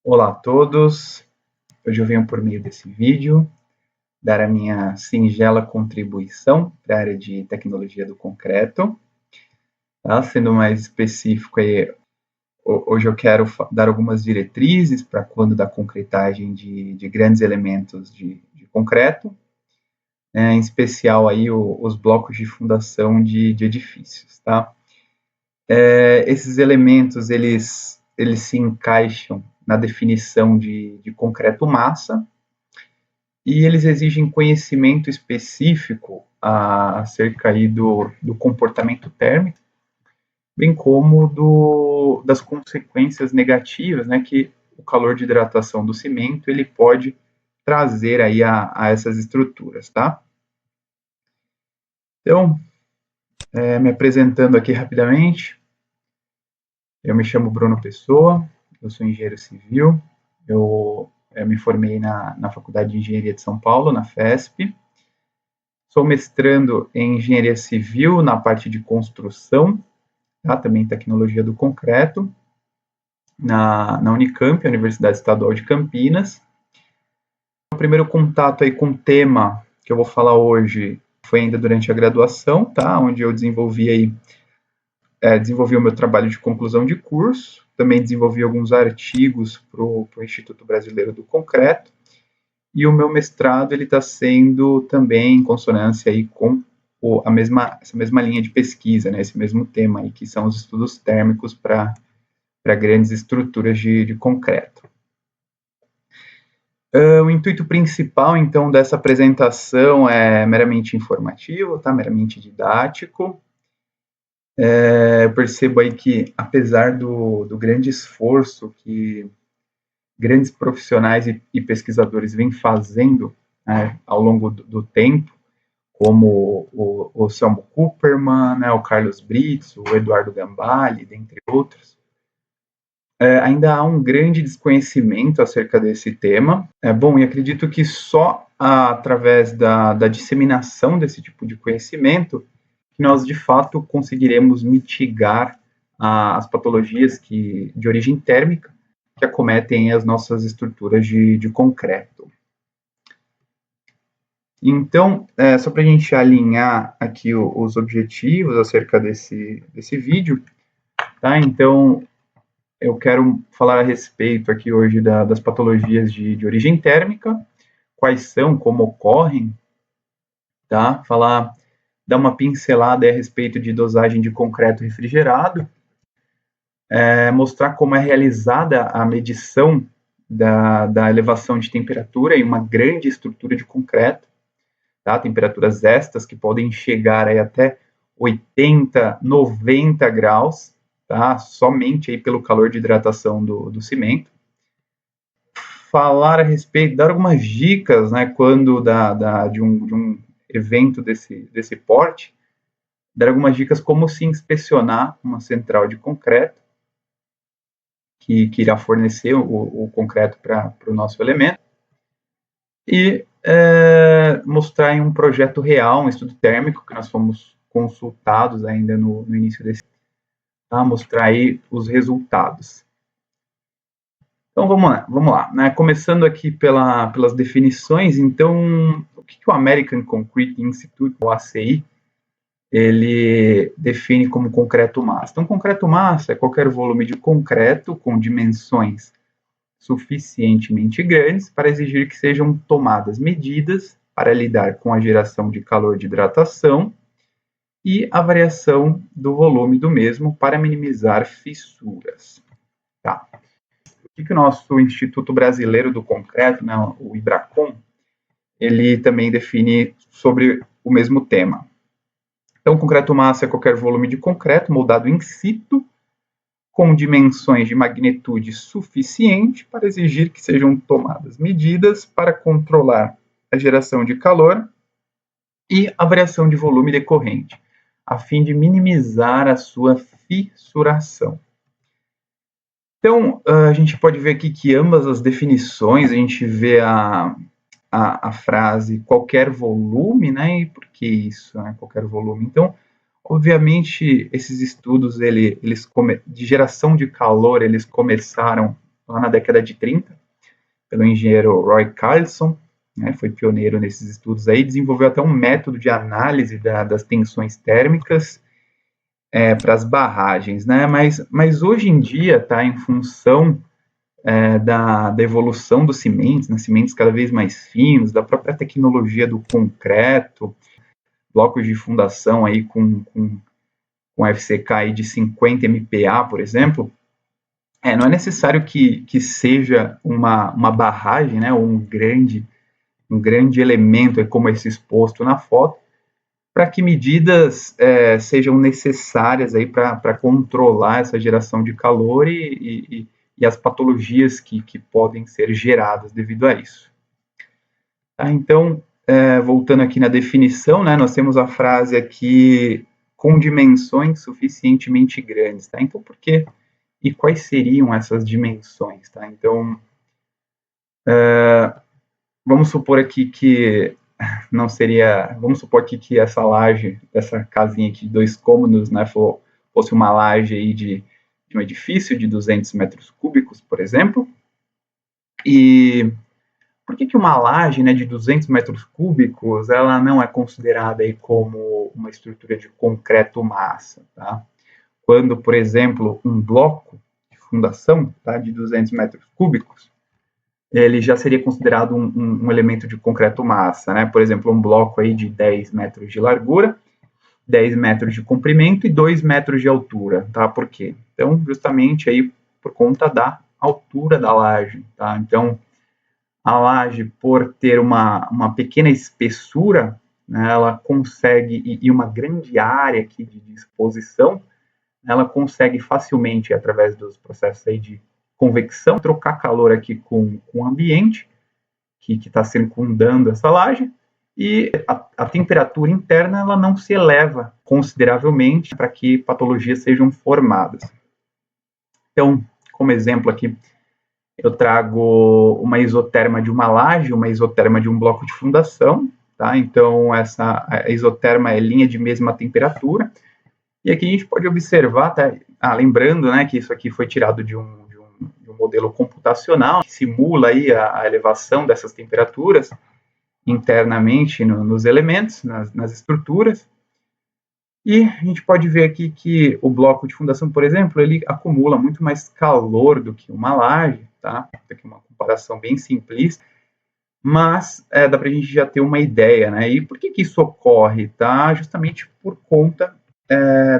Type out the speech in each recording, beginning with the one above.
Olá a todos, hoje eu venho por meio desse vídeo dar a minha singela contribuição para a área de tecnologia do concreto. Tá? Sendo mais específico, hoje eu quero dar algumas diretrizes para quando da concretagem de grandes elementos de concreto, em especial aí os blocos de fundação de edifícios. Tá? Esses elementos eles se encaixam na definição de concreto massa, e eles exigem conhecimento específico acerca aí do comportamento térmico, bem como das consequências negativas, né, que o calor de hidratação do cimento ele pode trazer aí a essas estruturas, tá? Então, me apresentando aqui rapidamente, eu me chamo Bruno Pessoa, eu sou engenheiro civil, eu me formei na Faculdade de Engenharia de São Paulo, na FESP. Sou mestrando em engenharia civil na parte de construção, tá? Também tecnologia do concreto, na Unicamp, a Universidade Estadual de Campinas. O primeiro contato aí com o tema que eu vou falar hoje foi ainda durante a graduação, tá? Onde eu desenvolvi o meu trabalho de conclusão de curso, também desenvolvi alguns artigos para o Instituto Brasileiro do Concreto, e o meu mestrado ele está sendo também em consonância aí com essa mesma linha de pesquisa, né, esse mesmo tema aí, que são os estudos térmicos para grandes estruturas de concreto. O intuito principal, então, dessa apresentação é meramente informativo, tá? Meramente didático. Eu percebo aí que, apesar do grande esforço que grandes profissionais e pesquisadores vêm fazendo, né, ao longo do tempo, como o Selmo Cooperman, né, o Carlos Brits, o Eduardo Gambale, dentre outros, ainda há um grande desconhecimento acerca desse tema. Bom, e acredito que só através da disseminação desse tipo de conhecimento que nós, de fato, conseguiremos mitigar as patologias de origem térmica que acometem as nossas estruturas de concreto. Então, só para a gente alinhar aqui os objetivos acerca desse vídeo, tá? Então, eu quero falar a respeito aqui hoje das patologias de origem térmica, quais são, como ocorrem, tá? Dar uma pincelada a respeito de dosagem de concreto refrigerado, mostrar como é realizada a medição da elevação de temperatura em uma grande estrutura de concreto, tá? Temperaturas estas que podem chegar aí até 80, 90 graus, tá? Somente aí pelo calor de hidratação do cimento. Falar a respeito, dar algumas dicas, né, quando de um evento desse porte, dar algumas dicas como se inspecionar uma central de concreto, que irá fornecer o concreto para o nosso elemento, e mostrar em um projeto real, um estudo térmico, que nós fomos consultados ainda no início desse, tá? Mostrar aí os resultados. Então vamos lá, né? Começando aqui pelas definições. Então, o que o American Concrete Institute, o ACI, ele define como concreto massa? Então, concreto massa é qualquer volume de concreto com dimensões suficientemente grandes para exigir que sejam tomadas medidas para lidar com a geração de calor de hidratação e a variação do volume do mesmo para minimizar fissuras. Tá. O que o nosso Instituto Brasileiro do Concreto, né, o IBRACON, ele também define sobre o mesmo tema. Então, concreto massa é qualquer volume de concreto moldado in situ, com dimensões de magnitude suficiente para exigir que sejam tomadas medidas para controlar a geração de calor e a variação de volume decorrente, a fim de minimizar a sua fissuração. Então, a gente pode ver aqui que ambas as definições, a gente vê a frase qualquer volume, né? E por que isso, né? Qualquer volume. Então, obviamente, esses estudos de geração de calor, eles começaram lá na década de 30, pelo engenheiro Roy Carlson, né, foi pioneiro nesses estudos aí, desenvolveu até um método de análise das tensões térmicas para as barragens, né, mas hoje em dia, tá, em função da evolução dos cimentos, né, cimentos cada vez mais finos, da própria tecnologia do concreto, blocos de fundação aí com FCK aí de 50 MPa, por exemplo, não é necessário que seja uma barragem, né, ou um grande elemento, como esse exposto na foto, para que medidas sejam necessárias aí para controlar essa geração de calor e as patologias que podem ser geradas devido a isso. Tá, então, voltando aqui na definição, né, nós temos a frase aqui, com dimensões suficientemente grandes. Tá? Então, por quê? E quais seriam essas dimensões? Tá? Então, vamos supor aqui que não seria, vamos supor aqui que essa laje, essa casinha aqui de 2 cômodos, né, fosse uma laje aí de um edifício de 200 metros cúbicos, por exemplo. E por que uma laje, né, de 200 metros cúbicos, ela não é considerada aí como uma estrutura de concreto massa, tá? Quando, por exemplo, um bloco de fundação, tá, de 200 metros cúbicos, ele já seria considerado um elemento de concreto massa, né? Por exemplo, um bloco aí de 10 metros de largura, 10 metros de comprimento e 2 metros de altura, tá? Por quê? Então, justamente aí por conta da altura da laje, tá? Então, a laje, por ter uma pequena espessura, né, ela consegue, e uma grande área aqui de exposição, ela consegue facilmente, através dos processos aí de convecção, trocar calor aqui com o ambiente que está circundando essa laje, e a temperatura interna ela não se eleva consideravelmente para que patologias sejam formadas. Então, como exemplo aqui, eu trago uma isoterma de uma laje, uma isoterma de um bloco de fundação, tá? Então, essa isoterma é linha de mesma temperatura, e aqui a gente pode observar, tá? Lembrando, né, que isso aqui foi tirado de um modelo computacional, que simula aí a elevação dessas temperaturas internamente nos elementos, nas estruturas. E a gente pode ver aqui que o bloco de fundação, por exemplo, ele acumula muito mais calor do que uma laje, tá? Aqui uma comparação bem simplista, mas dá para a gente já ter uma ideia, né? E por que isso ocorre, tá? Justamente por conta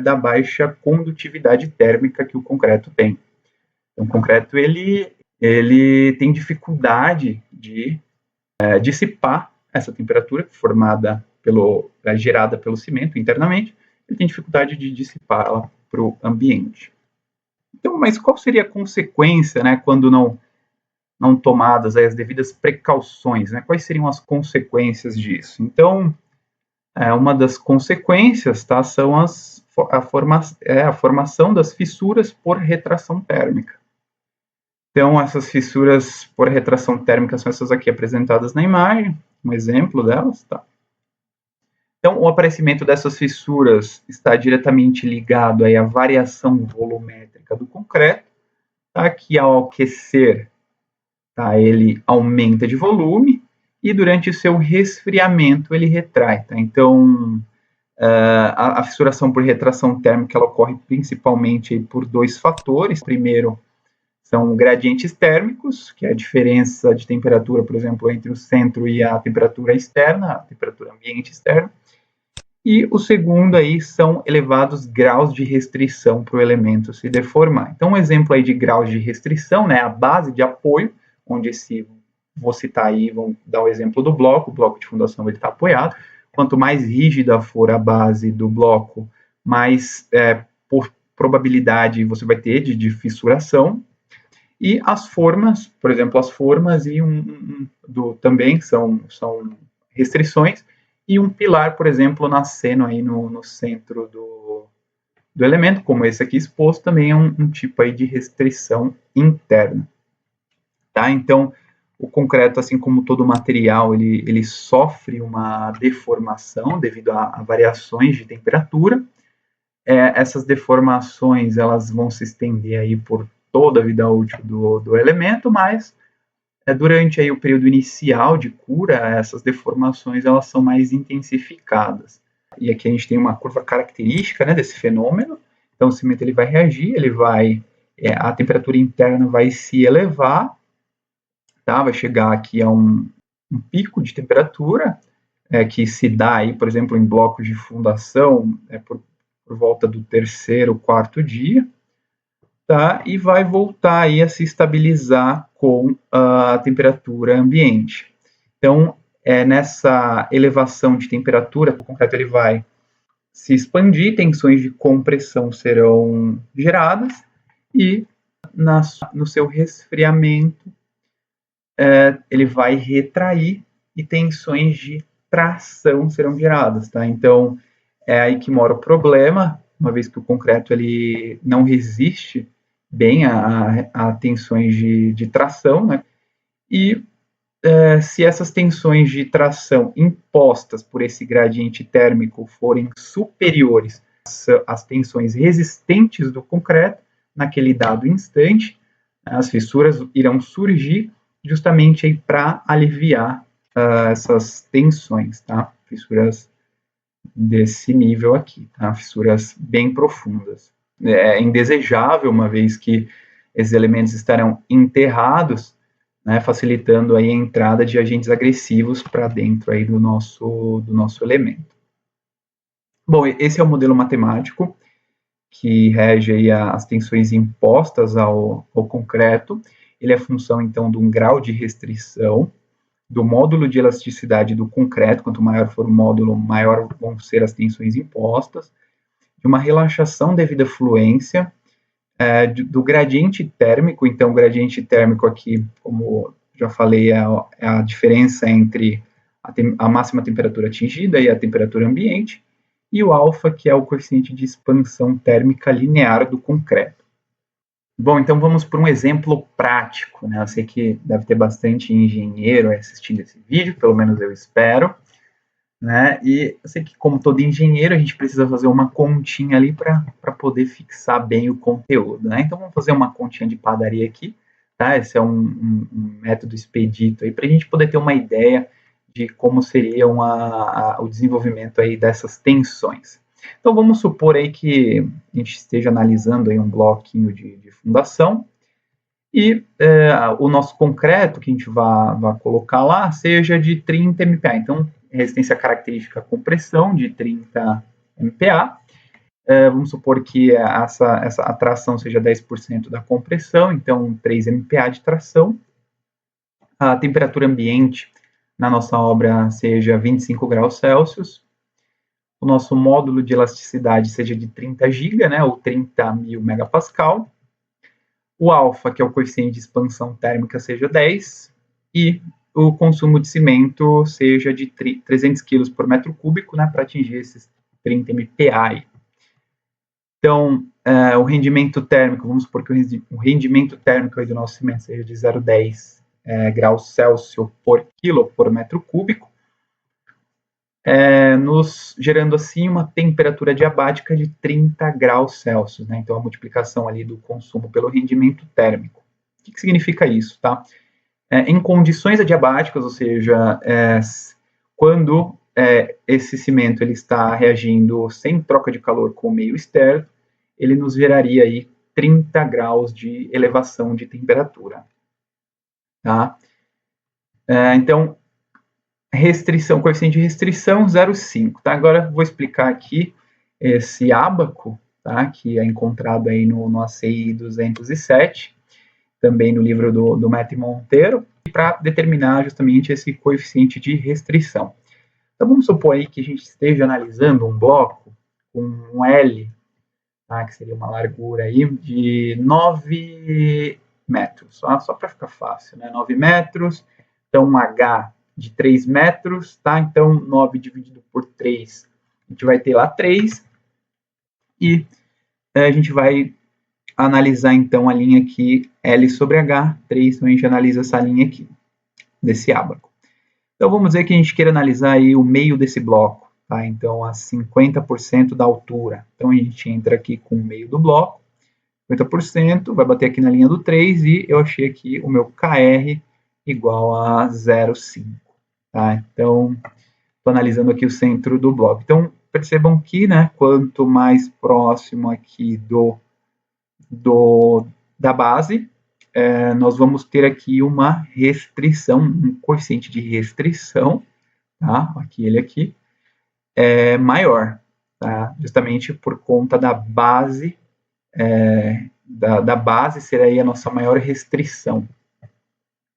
da baixa condutividade térmica que o concreto tem. Então, o concreto ele tem dificuldade de dissipar essa temperatura gerada pelo cimento internamente, ele tem dificuldade de dissipá-la para o ambiente. Então, mas qual seria a consequência, né, quando não tomadas as devidas precauções, né? Quais seriam as consequências disso? Então, uma das consequências, tá, são a formação das fissuras por retração térmica. Então, essas fissuras por retração térmica são essas aqui apresentadas na imagem, um exemplo delas, tá? Então, o aparecimento dessas fissuras está diretamente ligado aí à variação volumétrica do concreto, tá? Que ao aquecer, tá, ele aumenta de volume e durante o seu resfriamento ele retrai, tá? Então, a fissuração por retração térmica ela ocorre principalmente por 2 fatores. Primeiro, são gradientes térmicos, que é a diferença de temperatura, por exemplo, entre o centro e a temperatura externa, a temperatura ambiente externa. E o segundo aí são elevados graus de restrição para o elemento se deformar. Então, um exemplo aí de graus de restrição, né, a base de apoio, onde vou citar aí, vamos dar o exemplo do bloco, o bloco de fundação ele está apoiado. Quanto mais rígida for a base do bloco, mais por probabilidade você vai ter de fissuração. E as formas, por exemplo, as formas e também são restrições, e um pilar, por exemplo, nascendo aí no centro do elemento, como esse aqui exposto, também é um tipo aí de restrição interna. Tá? Então, o concreto, assim como todo material, ele sofre uma deformação devido a variações de temperatura. Essas deformações elas vão se estender aí por toda a vida útil do elemento, mas durante aí o período inicial de cura, essas deformações elas são mais intensificadas. E aqui a gente tem uma curva característica, né, desse fenômeno. Então o cimento ele vai reagir, a temperatura interna vai se elevar, tá? Vai chegar aqui a um pico de temperatura, que se dá aí, por exemplo, em blocos de fundação, por volta do 3º, 4º dia, tá? E vai voltar aí a se estabilizar com a temperatura ambiente. Então, nessa elevação de temperatura, o concreto ele vai se expandir, tensões de compressão serão geradas e no seu resfriamento ele vai retrair e tensões de tração serão geradas, tá? Então, é aí que mora o problema, uma vez que o concreto ele não resiste bem a tensões de tração, né? E se essas tensões de tração impostas por esse gradiente térmico forem superiores às tensões resistentes do concreto, naquele dado instante, as fissuras irão surgir justamente para aliviar essas tensões, tá? Fissuras desse nível aqui, tá? Fissuras bem profundas. É indesejável, uma vez que esses elementos estarão enterrados, né, facilitando aí a entrada de agentes agressivos para dentro aí do nosso elemento. Bom, esse é o modelo matemático que rege aí as tensões impostas ao concreto. Ele é função, então, de um grau de restrição, do módulo de elasticidade do concreto. Quanto maior for o módulo, maior vão ser as tensões impostas, de uma relaxação devido à fluência, do gradiente térmico. Então, o gradiente térmico aqui, como já falei, é a diferença entre a máxima temperatura atingida e a temperatura ambiente, e o alfa, que é o coeficiente de expansão térmica linear do concreto. Bom, então vamos para um exemplo prático, né? Eu sei que deve ter bastante engenheiro assistindo esse vídeo, pelo menos eu espero, né? E eu sei que, como todo engenheiro, a gente precisa fazer uma continha ali para poder fixar bem o conteúdo, né? Então vamos fazer uma continha de padaria aqui, tá? Esse é um método expedito aí para a gente poder ter uma ideia de como seria o desenvolvimento aí dessas tensões. Então vamos supor aí que a gente esteja analisando aí um bloquinho de fundação e o nosso concreto que a gente vai colocar lá seja de 30 MPa. Então, resistência característica à compressão de 30 MPa. Vamos supor que essa tração seja 10% da compressão, então 3 MPa de tração. A temperatura ambiente na nossa obra seja 25 graus Celsius. O nosso módulo de elasticidade seja de 30 GB, né, ou 30.000 megapascal. O alfa, que é o coeficiente de expansão térmica, seja 10, e o consumo de cimento seja de 300 kg por metro cúbico, né, para atingir esses 30 MPa. Então, o rendimento térmico, vamos supor que o rendimento térmico aí do nosso cimento seja de 0,10 graus Celsius por quilo por metro cúbico, nos gerando assim uma temperatura diabática de 30 graus Celsius, né? Então a multiplicação ali do consumo pelo rendimento térmico. O que significa isso, tá? Em condições adiabáticas, ou seja, quando esse cimento ele está reagindo sem troca de calor com o meio externo, ele nos geraria aí 30 graus de elevação de temperatura, tá? Então, restrição, coeficiente de restrição 0,5, tá? Agora vou explicar aqui esse ábaco, tá? Que é encontrado aí no ACI 207, também no livro do Mete Monteiro, para determinar justamente esse coeficiente de restrição. Então vamos supor aí que a gente esteja analisando um bloco com um L, tá? Que seria uma largura aí de 9 metros, só para ficar fácil, né? 9 metros, então um H de 3 metros, tá? Então 9 dividido por 3, a gente vai ter lá 3, e a gente vai analisar então a linha aqui, L sobre H, 3, então a gente analisa essa linha aqui, desse ábaco. Então vamos dizer que a gente queira analisar aí o meio desse bloco, tá? Então a 50% da altura. Então a gente entra aqui com o meio do bloco, 50%, vai bater aqui na linha do 3 e eu achei aqui o meu KR igual a 0,5. Tá? Então, estou analisando aqui o centro do bloco. Então, percebam que, né, quanto mais próximo aqui da base, nós vamos ter aqui uma restrição, um coeficiente de restrição, tá? Aqui ele aqui, maior, tá? Justamente por conta da base, da base ser aí a nossa maior restrição,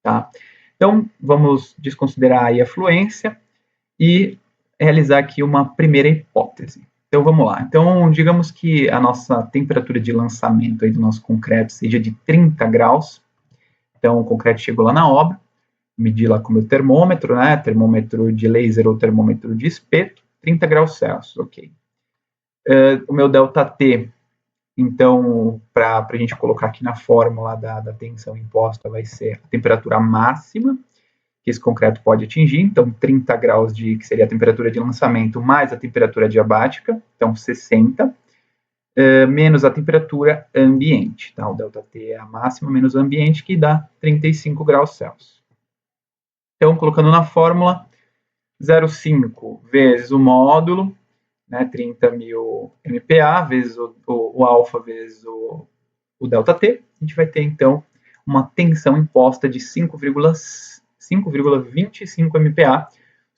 tá? Então, vamos desconsiderar aí a fluência e realizar aqui uma primeira hipótese. Então, vamos lá. Então, digamos que a nossa temperatura de lançamento aí do nosso concreto seja de 30 graus. Então, o concreto chegou lá na obra, medi lá com o meu termômetro, né? Termômetro de laser ou termômetro de espeto, 30 graus Celsius, ok. O meu ΔT, então, para a gente colocar aqui na fórmula da tensão imposta, vai ser a temperatura máxima que esse concreto pode atingir, então 30 graus que seria a temperatura de lançamento, mais a temperatura adiabática, então 60, menos a temperatura ambiente, tá? O ΔT é a máxima menos o ambiente, que dá 35 graus Celsius. Então, colocando na fórmula, 0,5 vezes o módulo, né, 30.000 MPa, vezes o alfa, vezes o ΔT, a gente vai ter, então, uma tensão imposta de 5,25 MPa,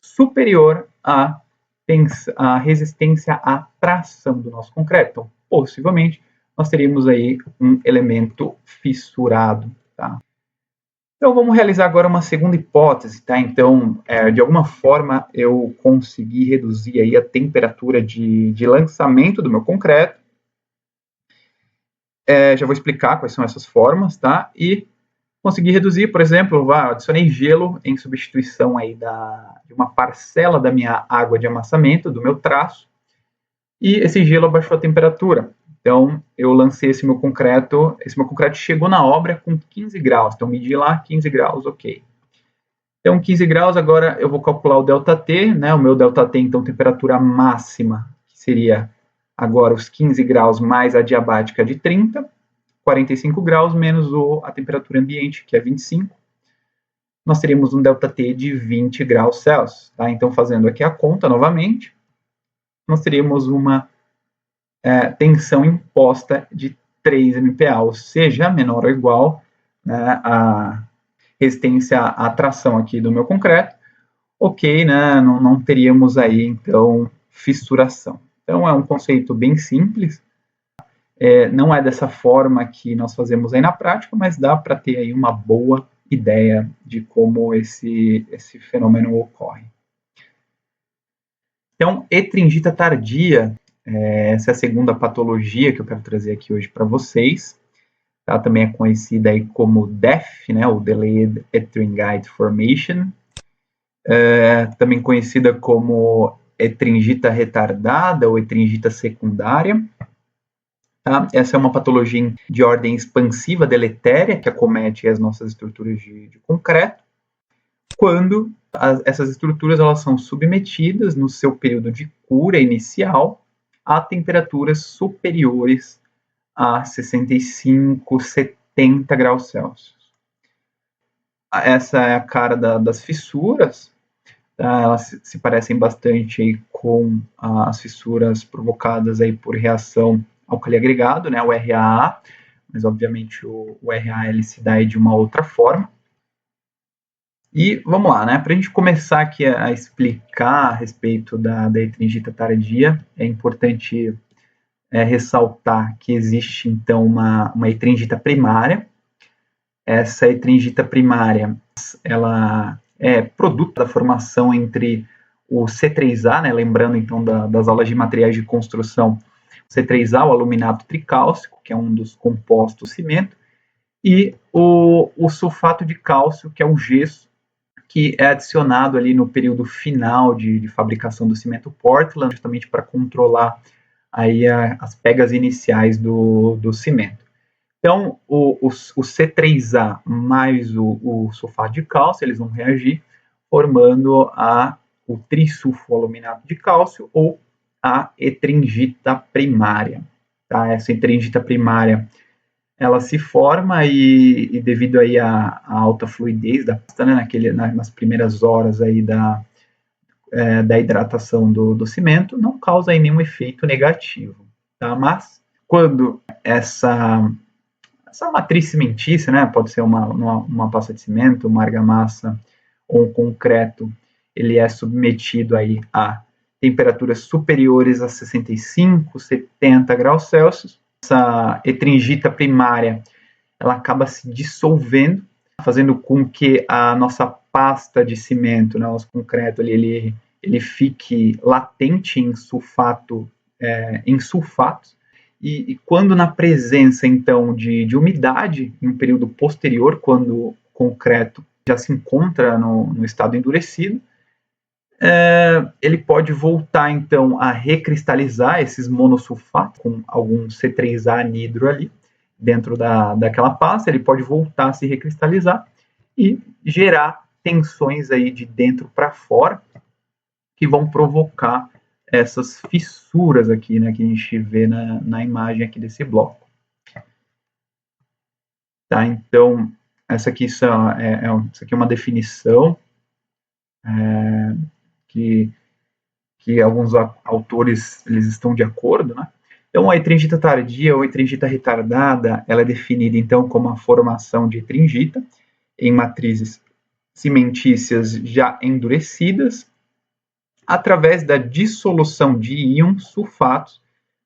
superior à resistência à tração do nosso concreto. Então, possivelmente, nós teríamos aí um elemento fissurado, tá? Então, vamos realizar agora uma segunda hipótese, tá? Então, de alguma forma, eu consegui reduzir aí a temperatura de lançamento do meu concreto. Já vou explicar quais são essas formas, tá? E consegui reduzir, por exemplo, adicionei gelo em substituição aí de uma parcela da minha água de amassamento, do meu traço, e esse gelo abaixou a temperatura. Então, eu lancei esse meu concreto chegou na obra com 15 graus, então medi lá 15 graus, ok. Então, 15 graus, agora eu vou calcular o ΔT, né, o meu ΔT, então, temperatura máxima, que seria agora os 15 graus mais a adiabática de 30, 45 graus menos a temperatura ambiente, que é 25, nós teríamos um ΔT de 20 graus Celsius. Tá? Então, fazendo aqui a conta novamente, nós teríamos uma tensão imposta de 3 MPa, ou seja, menor ou igual, né, a resistência à tração aqui do meu concreto, ok, né, não teríamos aí, então, fissuração. Então, é um conceito bem simples, não é dessa forma que nós fazemos aí na prática, mas dá para ter aí uma boa ideia de como esse fenômeno ocorre. Então, etringita tardia, essa é a segunda patologia que eu quero trazer aqui hoje para vocês. Ela também é conhecida aí como DEF, né, o Delayed Ettringite Formation, também conhecida como etringita retardada ou etringita secundária. Tá? Essa é uma patologia de ordem expansiva deletéria que acomete as nossas estruturas de concreto, quando essas estruturas elas são submetidas no seu período de cura inicial a temperaturas superiores a 65, 70 graus Celsius. Essa é a cara das fissuras, tá? Elas se parecem bastante aí com as fissuras provocadas aí por reação álcali agregado, né, o RAA, mas obviamente o RAA ele se dá aí de uma outra forma. E vamos lá, né? Para a gente começar aqui a explicar a respeito da etringita tardia, é importante ressaltar que existe então uma etringita primária. Essa etringita primária, ela é produto da formação entre o C3A, né? Lembrando então das aulas de materiais de construção, o C3A, o aluminato tricálcico, que é um dos compostos do cimento, e o sulfato de cálcio, que é o gesso, que é adicionado ali no período final de fabricação do cimento Portland, justamente para controlar aí as pegas iniciais do cimento. Então, o C3A mais o sulfato de cálcio, eles vão reagir formando o trisulfoaluminato de cálcio ou a etringita primária. Tá? Essa etringita primária ela se forma e devido aí à alta fluidez da pasta, né, nas primeiras horas aí da hidratação do cimento, não causa aí nenhum efeito negativo. Tá? Mas quando essa matriz cimentícia, né, pode ser uma pasta de cimento, uma argamassa ou um concreto, ele é submetido aí a temperaturas superiores a 65, 70 graus Celsius. Essa etringita primária, ela acaba se dissolvendo, fazendo com que a nossa pasta de cimento, né, nosso concreto, ele fique latente em sulfatos, e quando na presença, então, de umidade, em um período posterior, quando o concreto já se encontra no estado endurecido, ele pode voltar, então, a recristalizar esses monossulfatos com algum C3A anidro ali, dentro daquela pasta, ele pode voltar a se recristalizar e gerar tensões aí de dentro para fora, que vão provocar essas fissuras aqui, né, que a gente vê na imagem aqui desse bloco. Tá, então, essa aqui é uma definição que alguns autores eles estão de acordo, né? Então, a etringita tardia ou etringita retardada, ela é definida, então, como a formação de etringita em matrizes cimentícias já endurecidas, através da dissolução de íons sulfatos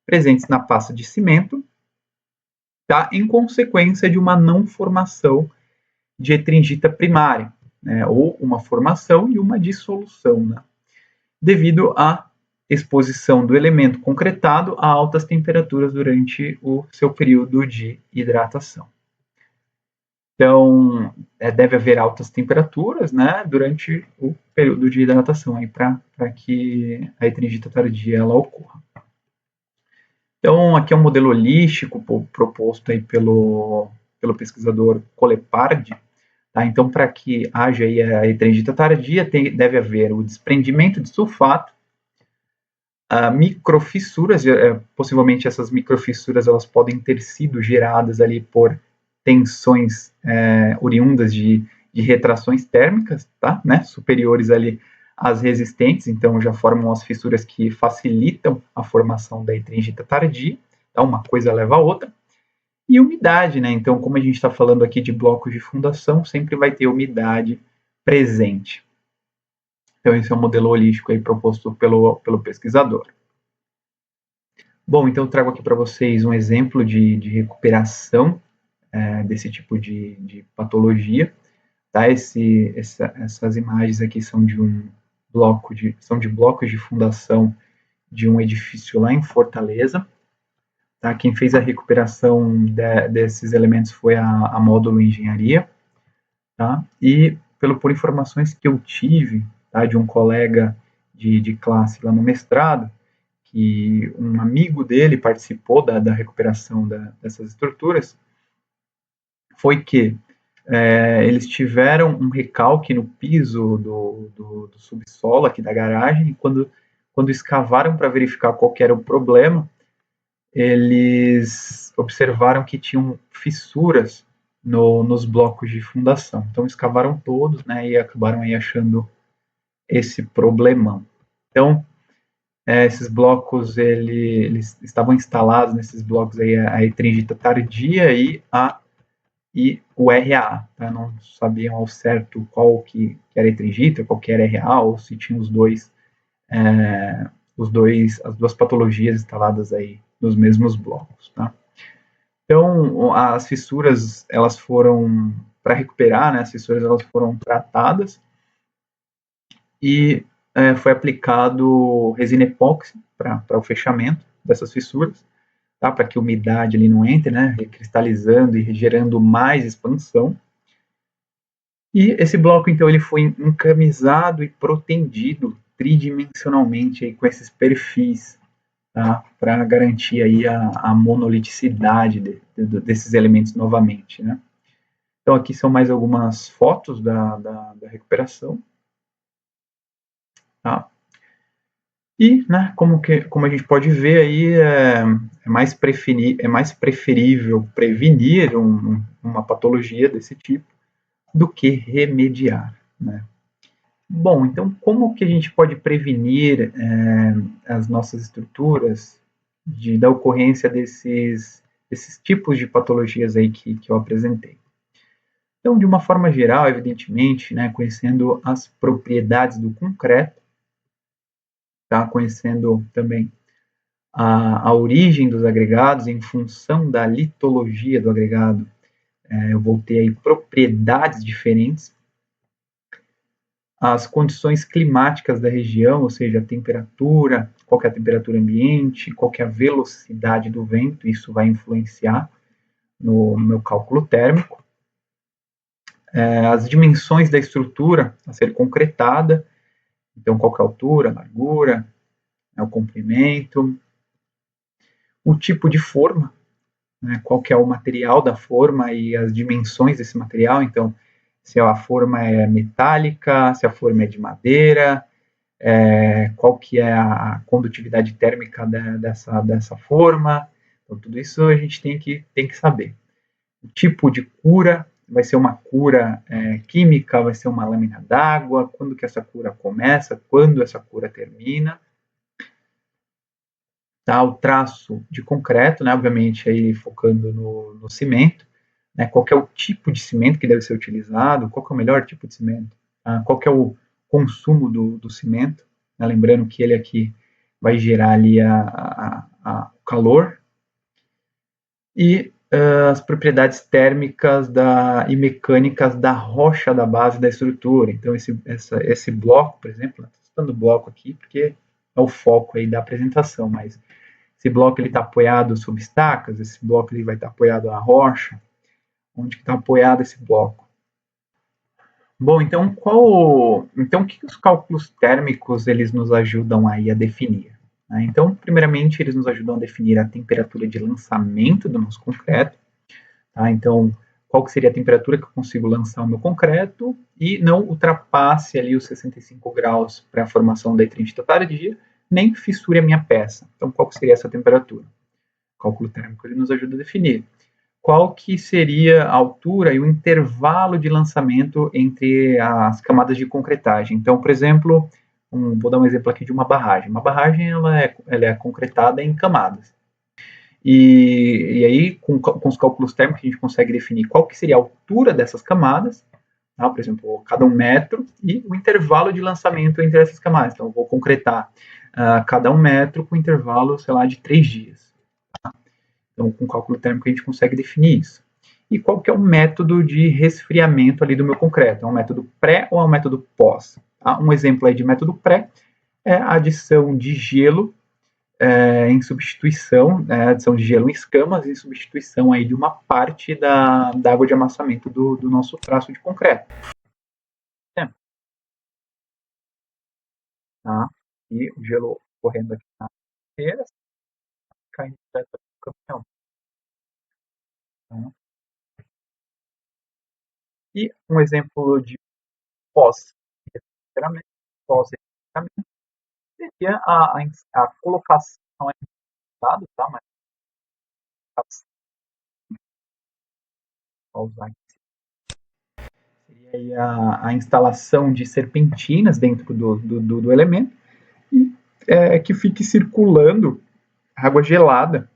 presentes na pasta de cimento, tá? Em consequência de uma não formação de etringita primária, né? Ou uma formação e uma dissolução, né? Devido à exposição do elemento concretado a altas temperaturas durante o seu período de hidratação. Então, deve haver altas temperaturas, né, durante o período de hidratação, para que a etringita tardia ela ocorra. Então, aqui é um modelo holístico proposto aí pelo pesquisador Colepardi. Tá? Então, para que haja aí a etringita tardia, deve haver o desprendimento de sulfato, microfissuras, possivelmente essas microfissuras elas podem ter sido geradas ali por tensões oriundas de retrações térmicas, tá? Né? Superiores ali às resistentes, então já formam as fissuras que facilitam a formação da etringita tardia, tá? Uma coisa leva a outra. E umidade, né? Então, como a gente está falando aqui de blocos de fundação, sempre vai ter umidade presente. Então, esse é um modelo holístico aí proposto pelo pesquisador. Bom, então eu trago aqui para vocês um exemplo de recuperação desse tipo de patologia. Tá? Essas imagens aqui são de blocos de fundação de um edifício lá em Fortaleza. Tá? Quem fez a recuperação desses elementos foi a Módulo Engenharia. Tá? E por informações que eu tive, tá, de um colega de classe lá no mestrado, que um amigo dele participou da recuperação dessas estruturas, foi que eles tiveram um recalque no piso do subsolo aqui da garagem, e quando escavaram para verificar qual que era o problema, eles observaram que tinham fissuras nos blocos de fundação. Então, escavaram todos, né, e acabaram aí achando esse problemão. Então, esses blocos, eles estavam instalados nesses blocos aí a etringita tardia e o RA. Tá? Não sabiam ao certo qual que era etringita, qual que era RA, ou se tinha as duas patologias instaladas aí nos mesmos blocos. Tá? Então, as fissuras, elas foram, para recuperar, né, as fissuras elas foram tratadas e foi aplicado resina epóxi para o fechamento dessas fissuras, tá, para que a umidade ali não entre, né, recristalizando e gerando mais expansão. E esse bloco, então, ele foi encamisado e protendido tridimensionalmente aí, com esses perfis, tá, para garantir aí a monoliticidade desses elementos novamente, né. Então, aqui são mais algumas fotos da recuperação. Tá? E, né, como a gente pode ver aí, é mais preferível prevenir uma patologia desse tipo do que remediar, né? Bom, então como que a gente pode prevenir as nossas estruturas da ocorrência desses tipos de patologias aí que eu apresentei? Então, de uma forma geral, evidentemente, né, conhecendo as propriedades do concreto, tá? Conhecendo também a origem dos agregados em função da litologia do agregado, eu vou ter aí propriedades diferentes, as condições climáticas da região, ou seja, a temperatura, qual é a temperatura ambiente, qual é a velocidade do vento, isso vai influenciar no meu cálculo térmico. As dimensões da estrutura a ser concretada, então qual é a altura, a largura, o comprimento, o tipo de forma, né, qual que é o material da forma e as dimensões desse material, então se a forma é metálica, se a forma é de madeira, qual que é a condutividade térmica dessa forma, então tudo isso a gente tem que saber. O tipo de cura, vai ser uma cura química, vai ser uma lâmina d'água, quando que essa cura começa, quando essa cura termina, tá? O traço de concreto, né? Obviamente aí focando no cimento, né? Qual é o tipo de cimento que deve ser utilizado, qual é o melhor tipo de cimento, tá? Qual é o consumo do cimento, né? Lembrando que ele aqui vai gerar ali o calor, e as propriedades térmicas e mecânicas da rocha da base da estrutura. Então, esse bloco, por exemplo, estou citando bloco aqui porque é o foco aí da apresentação, mas esse bloco está apoiado sobre estacas, esse bloco ele vai estar apoiado na rocha. Onde está apoiado esse bloco? Bom, então o que os cálculos térmicos eles nos ajudam aí a definir? Né? Então, primeiramente, eles nos ajudam a definir a temperatura de lançamento do nosso concreto. Tá? Então, qual que seria a temperatura que eu consigo lançar o meu concreto e não ultrapasse ali os 65 graus para a formação da entrante da tardia, nem fissure a minha peça. Então, qual que seria essa temperatura? O cálculo térmico ele nos ajuda a definir. Qual que seria a altura e o intervalo de lançamento entre as camadas de concretagem? Então, por exemplo, vou dar um exemplo aqui de uma barragem. Uma barragem ela é concretada em camadas. E aí, com os cálculos térmicos, a gente consegue definir qual que seria a altura dessas camadas, tá? Por exemplo, cada 1 metro, e o intervalo de lançamento entre essas camadas. Então, eu vou concretar cada 1 metro com intervalo, sei lá, de 3 dias. Tá? Então, com o cálculo térmico, a gente consegue definir isso. E qual que é o método de resfriamento ali do meu concreto? É um método pré ou é um método pós? Tá? Um exemplo aí de método pré é a adição de gelo em substituição, adição de gelo em escamas, em substituição aí de uma parte da água de amassamento do nosso traço de concreto. Tá? E o gelo correndo aqui na feira, caindo direto no caminhão. Tá? E um exemplo de pós-refrigeramento, pós-refrigeramento seria a colocação em estado, tá? Mas usar seria aí a instalação de serpentinas dentro do elemento e que fique circulando água gelada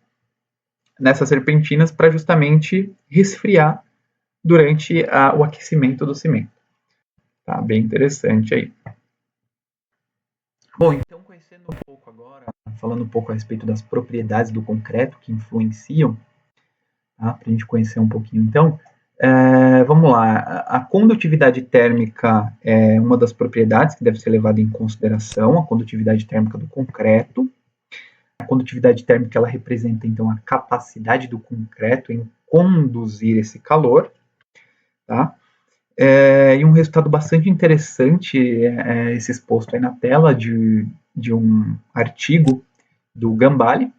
nessas serpentinas para justamente resfriar durante o aquecimento do cimento. Tá bem interessante aí. Bom, então conhecendo um pouco agora, falando um pouco a respeito das propriedades do concreto que influenciam, tá? Para a gente conhecer um pouquinho então, vamos lá, a condutividade térmica é uma das propriedades que deve ser levada em consideração, a condutividade térmica do concreto. A condutividade térmica ela representa então a capacidade do concreto em conduzir esse calor, tá? E um resultado bastante interessante esse exposto aí na tela de um artigo do Gambale,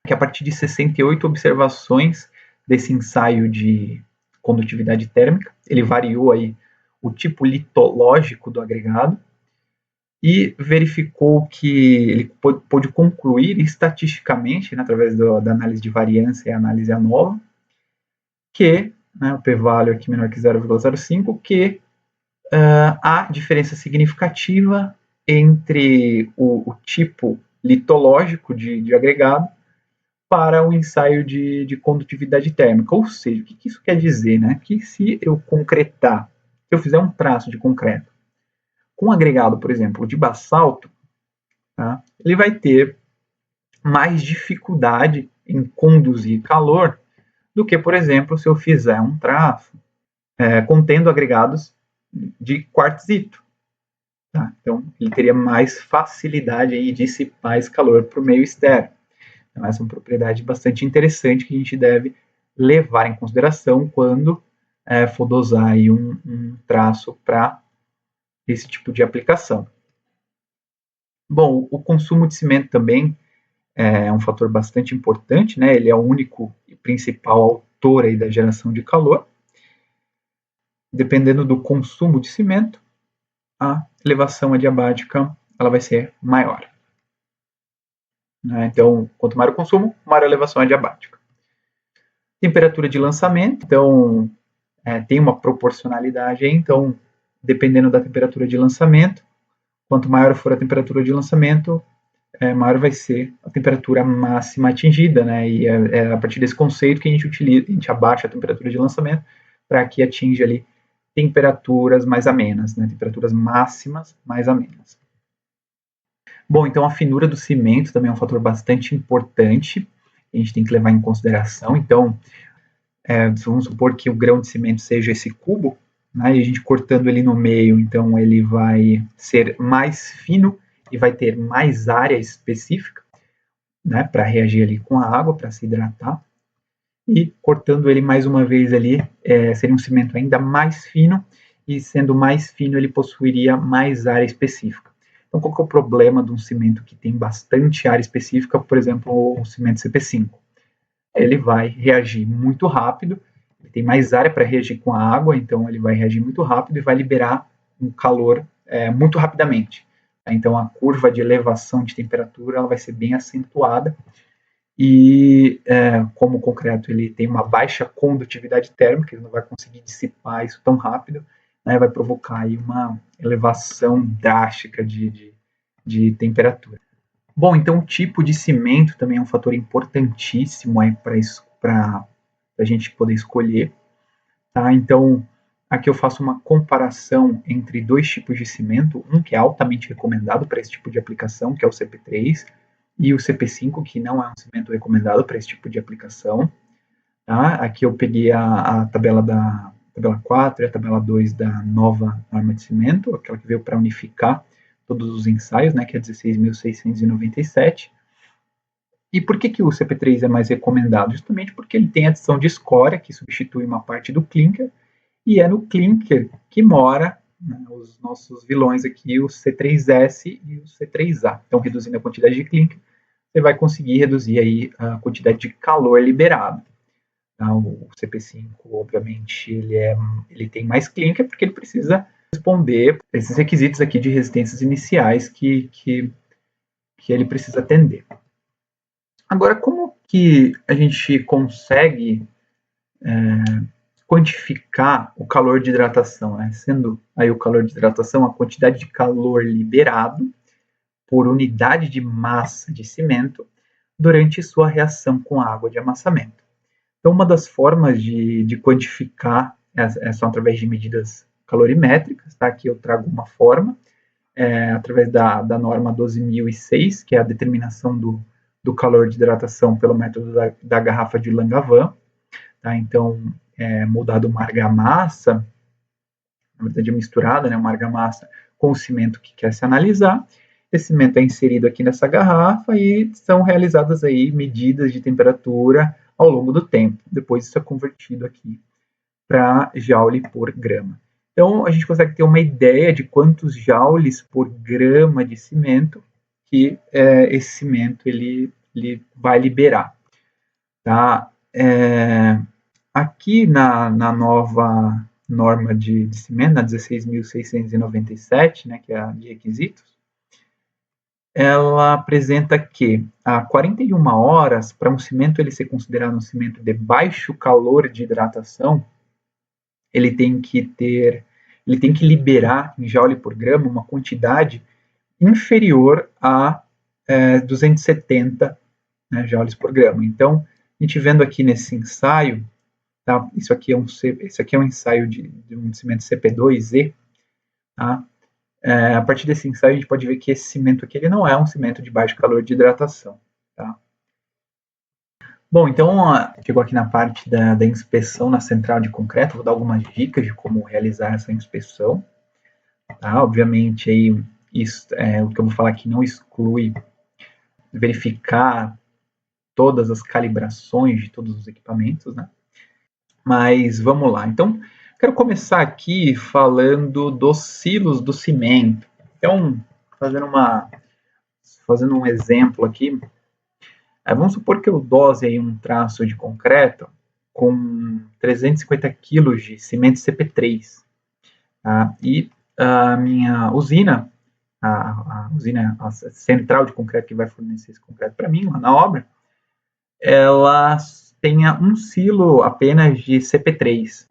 que a partir de 68 observações desse ensaio de condutividade térmica, ele variou aí o tipo litológico do agregado, e verificou que ele pôde concluir estatisticamente, né, através da análise de variância e análise ANOVA, que, né, o p-value aqui menor que 0,05, que há diferença significativa entre o tipo litológico de agregado para o ensaio de condutividade térmica. Ou seja, o que isso quer dizer? Né? Que se eu concretar, se eu fizer um traço de concreto com um agregado, por exemplo, de basalto, tá? Ele vai ter mais dificuldade em conduzir calor do que, por exemplo, se eu fizer um traço contendo agregados de quartzito. Tá? Então, ele teria mais facilidade em dissipar esse calor para o meio externo. Então, essa é uma propriedade bastante interessante que a gente deve levar em consideração quando for dosar aí um traço para esse tipo de aplicação. Bom, o consumo de cimento também é um fator bastante importante, né? Ele é o único e principal autor aí da geração de calor. Dependendo do consumo de cimento, a elevação adiabática ela vai ser maior. Né? Então, quanto maior o consumo, maior a elevação adiabática. Temperatura de lançamento, então, tem uma proporcionalidade aí, então, dependendo da temperatura de lançamento, quanto maior for a temperatura de lançamento, maior vai ser a temperatura máxima atingida, né? E é a partir desse conceito que a gente abaixa a temperatura de lançamento para que atinja ali temperaturas mais amenas, né? Temperaturas máximas mais amenas. Bom, então a finura do cimento também é um fator bastante importante, a gente tem que levar em consideração. Então, vamos supor que o grão de cimento seja esse cubo, né? E a gente cortando ele no meio, então ele vai ser mais fino e vai ter mais área específica, né, para reagir ali com a água, para se hidratar. E cortando ele mais uma vez ali, seria um cimento ainda mais fino, e sendo mais fino ele possuiria mais área específica. Então, qual que é o problema de um cimento que tem bastante área específica, por exemplo, o cimento CP5? Ele vai reagir muito rápido, ele tem mais área para reagir com a água, então ele vai reagir muito rápido e vai liberar um calor muito rapidamente. Então, a curva de elevação de temperatura ela vai ser bem acentuada, e como o concreto ele tem uma baixa condutividade térmica, ele não vai conseguir dissipar isso tão rápido, né, vai provocar aí uma elevação drástica de temperatura. Bom, então o tipo de cimento também é um fator importantíssimo para a gente poder escolher. Tá? Então, aqui eu faço uma comparação entre dois tipos de cimento, um que é altamente recomendado para esse tipo de aplicação, que é o CP3, e o CP5, que não é um cimento recomendado para esse tipo de aplicação. Tá? Aqui eu peguei a tabela 4 e a tabela 2 da nova norma de cimento, aquela que veio para unificar todos os ensaios, né, que é 16.697. E por que o CP3 é mais recomendado? Justamente porque ele tem adição de escória, que substitui uma parte do clinker, e é no clinker que mora, né, os nossos vilões aqui, o C3S e o C3A. Então, reduzindo a quantidade de clinker, você vai conseguir reduzir aí a quantidade de calor liberado. Tá? O CP5, obviamente, ele tem mais clinker porque ele precisa responder esses requisitos aqui de resistências iniciais que ele precisa atender. Agora, como que a gente consegue quantificar o calor de hidratação, né? Sendo aí o calor de hidratação a quantidade de calor liberado por unidade de massa de cimento durante sua reação com a água de amassamento. Então, uma das formas de quantificar são através de medidas calorimétricas, tá? Aqui eu trago uma forma, através da norma 12.006, que é a determinação do calor de hidratação pelo método da garrafa de Langevin. Tá? Então, moldado uma argamassa, na verdade é misturada, né, uma argamassa com o cimento que quer se analisar. Esse cimento é inserido aqui nessa garrafa e são realizadas aí medidas de temperatura ao longo do tempo. Depois isso é convertido aqui para joule por grama. Então, a gente consegue ter uma ideia de quantos joules por grama de cimento que esse cimento ele vai liberar. Tá? Aqui na nova norma de cimento, na 16.697, né, que é a de requisitos, ela apresenta que a 41 horas, para um cimento ele ser considerado um cimento de baixo calor de hidratação, ele tem que liberar em joule por grama uma quantidade inferior a 270, né, joules por grama. Então, a gente vendo aqui nesse ensaio, tá? Isso aqui é um ensaio de um cimento CP2E, tá? A partir desse ensaio, a gente pode ver que esse cimento aqui ele não é um cimento de baixo calor de hidratação. Tá? Bom, então chegou aqui na parte da inspeção na central de concreto. Vou dar algumas dicas de como realizar essa inspeção. Tá? Obviamente, aí, isso, o que eu vou falar aqui não exclui verificar todas as calibrações de todos os equipamentos, né? Mas vamos lá. Então, quero começar aqui falando dos silos do cimento. Então, fazendo um exemplo aqui, vamos supor que eu dose aí um traço de concreto com 350 kg de cimento CP3. Tá? E a minha usina, a usina a central de concreto que vai fornecer esse concreto para mim lá na obra, ela tenha um silo apenas de CP3.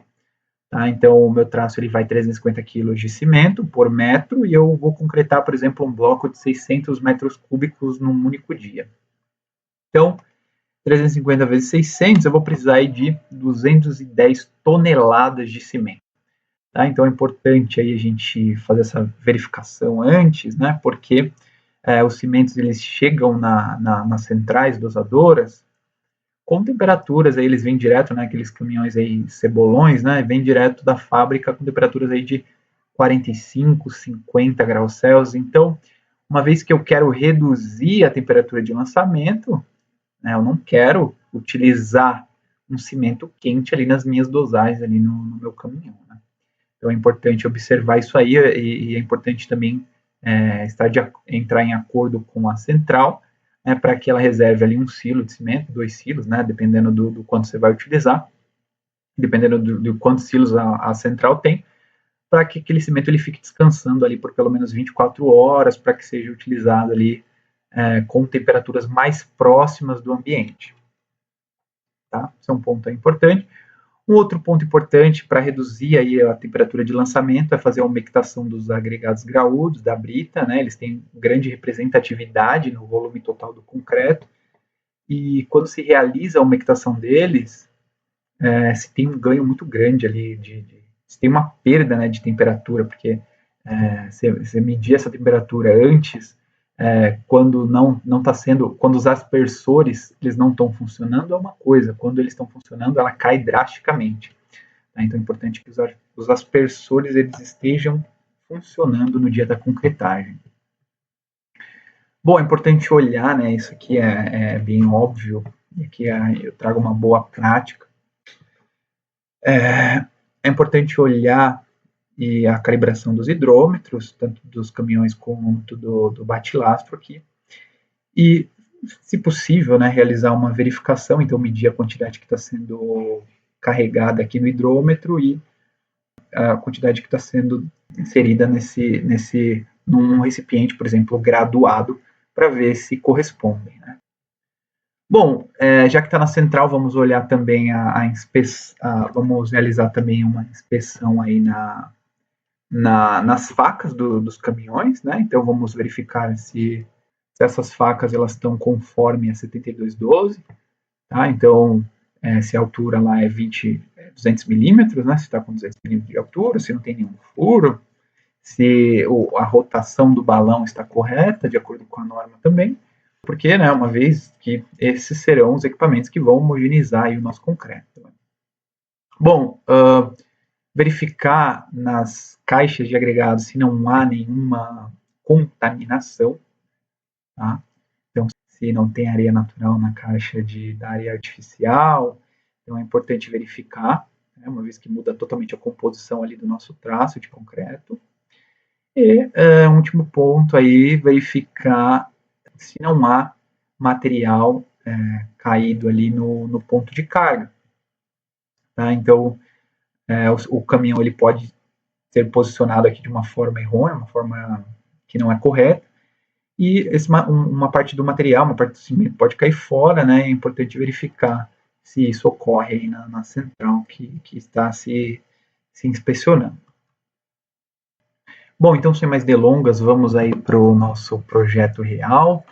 Tá? Então, o meu traço ele vai 350 kg de cimento por metro e eu vou concretar, por exemplo, um bloco de 600 metros cúbicos num único dia. Então, 350 vezes 600, eu vou precisar aí de 210 toneladas de cimento. Tá? Então, é importante aí a gente fazer essa verificação antes, né? Porque os cimentos eles chegam nas centrais dosadoras com temperaturas, aí eles vêm direto, né, aqueles caminhões aí cebolões, né, vêm direto da fábrica com temperaturas aí de 45, 50 graus Celsius. Então, uma vez que eu quero reduzir a temperatura de lançamento, né, eu não quero utilizar um cimento quente ali nas minhas dosagens ali no meu caminhão. Né? Então, é importante observar isso aí e é importante também entrar em acordo com a central, né, para que ela reserve ali um silo de cimento, 2 silos, né, dependendo do quanto você vai utilizar, dependendo do quantos silos a central tem, para que aquele cimento ele fique descansando ali por pelo menos 24 horas, para que seja utilizado ali com temperaturas mais próximas do ambiente. Tá? Esse é um ponto importante. Um outro ponto importante para reduzir aí a temperatura de lançamento é fazer a umectação dos agregados graúdos, da brita, né? Eles têm grande representatividade no volume total do concreto, e quando se realiza a umectação deles, se tem um ganho muito grande ali, se tem uma perda, né, de temperatura, porque você medir essa temperatura antes, quando não está sendo, quando os aspersores eles não estão funcionando é uma coisa, quando eles estão funcionando ela cai drasticamente. Tá? Então é importante que os aspersores eles estejam funcionando no dia da concretagem. Bom, é importante olhar, né? Isso aqui é bem óbvio, e aqui eu trago uma boa prática. É importante olhar e a calibração dos hidrômetros, tanto dos caminhões quanto do bate-lastro aqui, e, se possível, né, realizar uma verificação, então medir a quantidade que está sendo carregada aqui no hidrômetro e a quantidade que está sendo inserida num recipiente, por exemplo, graduado, para ver se correspondem. Né? Bom, já que está na central, vamos olhar também vamos realizar também uma inspeção aí nas facas dos caminhões, né? Então vamos verificar se essas facas elas estão conforme a 7212, tá? Então se a altura lá é 200 milímetros, né? Se está com 200 milímetros de altura, se não tem nenhum furo, se a rotação do balão está correta, de acordo com a norma também, porque, né, uma vez que esses serão os equipamentos que vão homogeneizar aí o nosso concreto. Bom, verificar nas caixas de agregados se não há nenhuma contaminação, tá? Então, se não tem areia natural na caixa da areia artificial, então é importante verificar, né, uma vez que muda totalmente a composição ali do nosso traço de concreto. E um último ponto aí, verificar se não há material caído ali no ponto de carga. Tá? Então, o caminhão ele pode ser posicionado aqui de uma forma errônea, uma forma que não é correta, e uma parte do material, uma parte do cimento pode cair fora, né? É importante verificar se isso ocorre aí na central que está se inspecionando. Bom, então sem mais delongas, vamos aí para o nosso projeto real.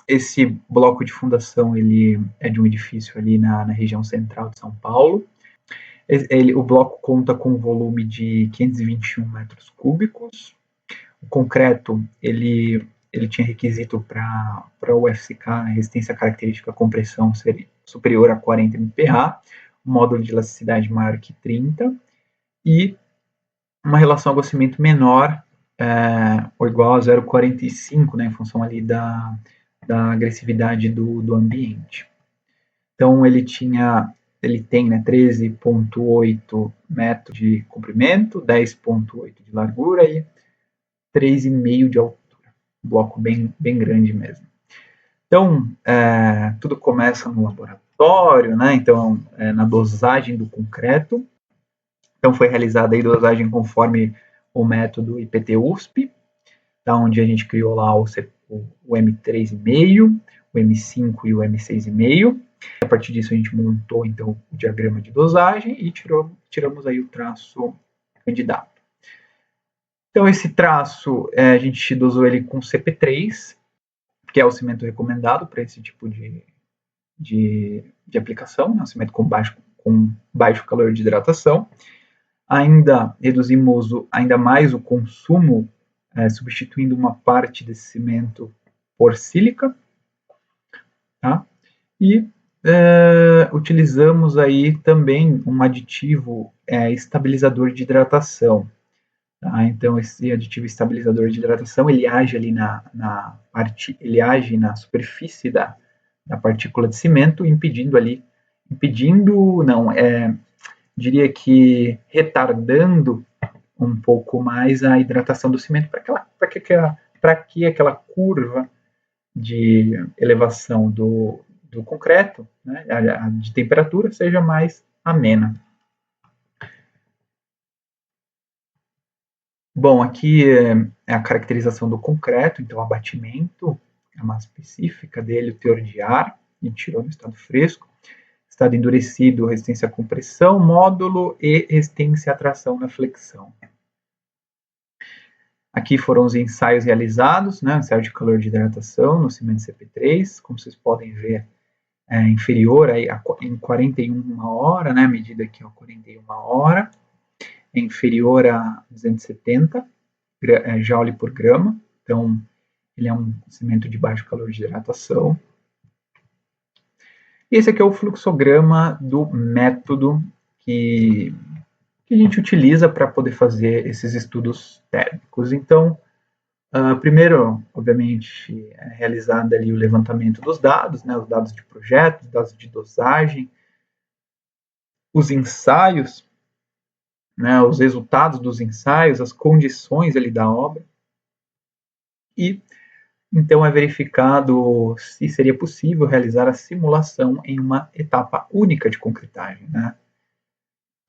Esse bloco de fundação ele é de um edifício ali na região central de São Paulo. O bloco conta com um volume de 521 metros cúbicos. O concreto ele tinha requisito para o UFCK, né, resistência característica compressão ser superior a 40 MPa, um módulo de elasticidade maior que 30 e uma relação aguacimento menor ou igual a 0,45, né, em função ali da agressividade do ambiente. Então ele tem, né, 13,8 metros de comprimento, 10,8 de largura e 3,5 de altura. Um bloco bem grande mesmo. Então, tudo começa no laboratório, né? Então, na dosagem do concreto. Então, foi realizada a dosagem conforme o método IPT-USP, da onde a gente criou lá o M3,5, o M5 e o M6,5. A partir disso, a gente montou, então, o diagrama de dosagem e tiramos aí o traço candidato. Então, esse traço, a gente dosou ele com CP3, que é o cimento recomendado para esse tipo de aplicação, né? Cimento com baixo calor de hidratação. Ainda reduzimos ainda mais o consumo, substituindo uma parte desse cimento por sílica, tá? E utilizamos aí também um aditivo estabilizador de hidratação. Tá? Então, esse aditivo estabilizador de hidratação, ele age ali ele age na superfície da partícula de cimento, diria que retardando um pouco mais a hidratação do cimento para que aquela curva de elevação do concreto, né, de temperatura, seja mais amena. Bom, aqui é a caracterização do concreto, então abatimento, a massa específica dele, o teor de ar, a gente tirou no estado fresco, estado endurecido, resistência à compressão, módulo e resistência à tração na flexão. Aqui foram os ensaios realizados, né, ensaio de calor de hidratação no cimento CP3, como vocês podem ver, inferior aí em 41 hora, né, a medida aqui é 41 hora, é inferior a 270 joule por grama, então ele é um cimento de baixo calor de hidratação. E esse aqui é o fluxograma do método que a gente utiliza para poder fazer esses estudos térmicos. Então, primeiro, obviamente, é realizado ali o levantamento dos dados, né, os dados de projeto, os dados de dosagem, os ensaios, né, os resultados dos ensaios, as condições ali da obra, e então é verificado se seria possível realizar a simulação em uma etapa única de concretagem, né?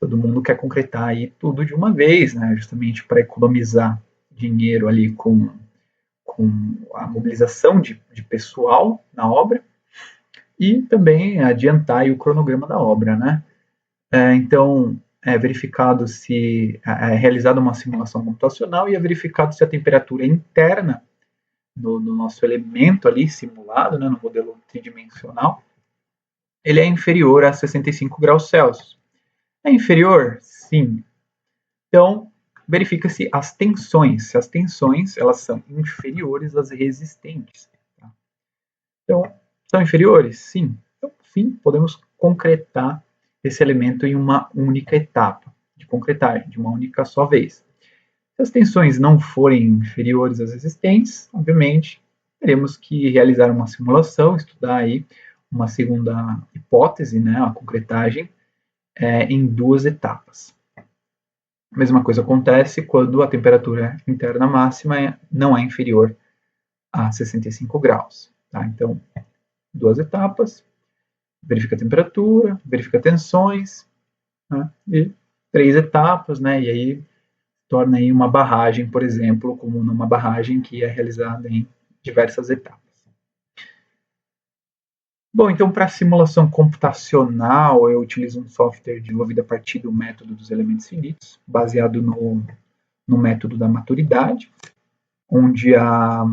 Todo mundo quer concretar aí tudo de uma vez, né? Justamente para economizar dinheiro ali com a mobilização de pessoal na obra e também adiantar aí o cronograma da obra, né? Então, é verificado se é realizada uma simulação computacional e é verificado se a temperatura interna no nosso elemento ali simulado, né, no modelo tridimensional, ele é inferior a 65 graus Celsius. É inferior? Sim. Então, verifica-se as tensões. Se as tensões elas são inferiores às resistentes. Tá? Então, são inferiores? Sim. Então, sim, podemos concretar esse elemento em uma única etapa de concretagem, de uma única só vez. Se as tensões não forem inferiores às resistentes, obviamente, teremos que realizar uma simulação, estudar aí uma segunda hipótese, né, a concretagem, em duas etapas. A mesma coisa acontece quando a temperatura interna máxima não é inferior a 65 graus. Tá? Então, duas etapas, verifica a temperatura, verifica tensões, né, e três etapas, né, e aí torna aí uma barragem, por exemplo, como numa barragem que é realizada em diversas etapas. Bom, então para simulação computacional eu utilizo um software desenvolvido a partir do método dos elementos finitos, baseado no método da maturidade, onde a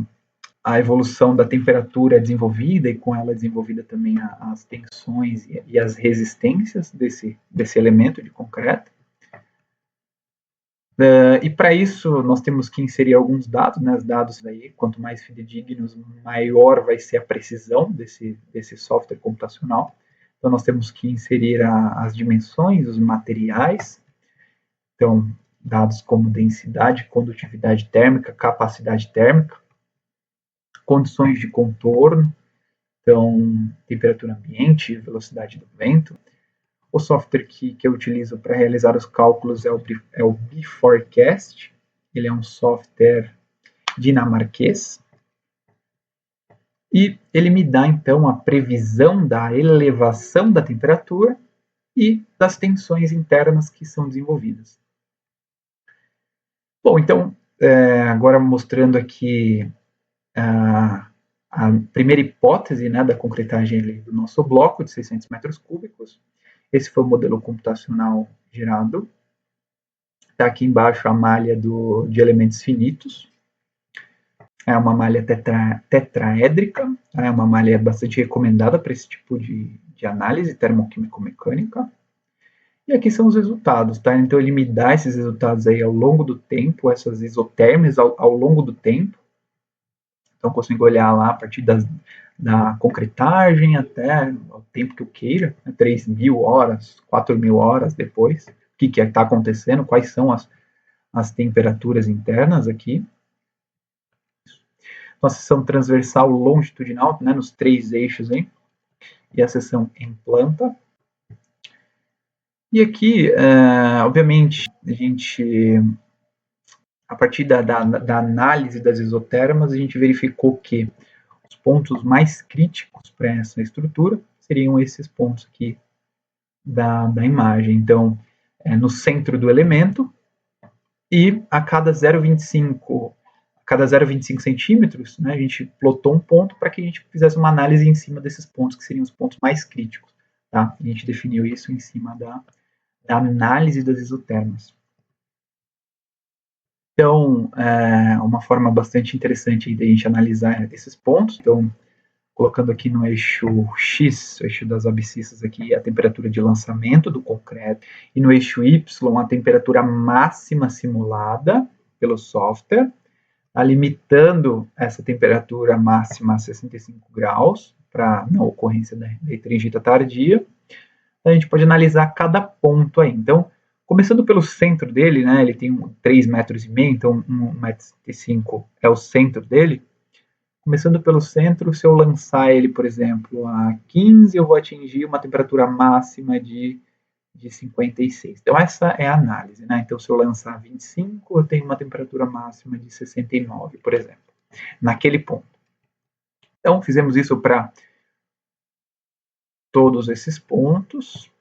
evolução da temperatura é desenvolvida e com ela é desenvolvida também as tensões e as resistências desse elemento de concreto. E para isso nós temos que inserir alguns dados, né? Os dados aí, quanto mais fidedignos, maior vai ser a precisão desse software computacional. Então nós temos que inserir as dimensões, os materiais, então dados como densidade, condutividade térmica, capacidade térmica, condições de contorno, então temperatura ambiente, velocidade do vento. O software que eu utilizo para realizar os cálculos é o BeForecast. Ele é um software dinamarquês. E ele me dá, então, a previsão da elevação da temperatura e das tensões internas que são desenvolvidas. Bom, então, agora mostrando aqui a primeira hipótese, né, da concretagem do nosso bloco de 600 metros cúbicos. Esse foi o modelo computacional gerado. Está aqui embaixo a malha de elementos finitos. É uma malha tetraédrica. É uma malha bastante recomendada para esse tipo de análise termoquímico-mecânica. E aqui são os resultados, tá? Então ele me dá esses resultados aí ao longo do tempo, essas isotérmias ao longo do tempo. Então consigo olhar lá a partir da concretagem até o tempo que eu queira, né, 3.000 horas, 4.000 horas depois, o que está acontecendo, quais são as temperaturas internas aqui. Então, a seção transversal longitudinal, né, nos 3 eixos, hein, e a seção em planta. E aqui, obviamente, a gente, a partir da análise das isotermas, a gente verificou que os pontos mais críticos para essa estrutura seriam esses pontos aqui da imagem. Então, no centro do elemento e a cada 0,25 centímetros, né, a gente plotou um ponto para que a gente fizesse uma análise em cima desses pontos, que seriam os pontos mais críticos. Tá? A gente definiu isso em cima da análise das isotermas. Então, uma forma bastante interessante de a gente analisar esses pontos. Então, colocando aqui no eixo X, o eixo das abscissas aqui, a temperatura de lançamento do concreto, e no eixo Y, a temperatura máxima simulada pelo software, limitando essa temperatura máxima a 65 graus, para não ocorrência da heterogênea tardia. A gente pode analisar cada ponto aí. Então, começando pelo centro dele, né, ele tem 3,5 metros, então 1,5 m é o centro dele. Começando pelo centro, se eu lançar ele, por exemplo, a 15, eu vou atingir uma temperatura máxima de 56. Então, essa é a análise, né? Então, se eu lançar a 25, eu tenho uma temperatura máxima de 69, por exemplo, naquele ponto. Então, fizemos isso para todos esses pontos.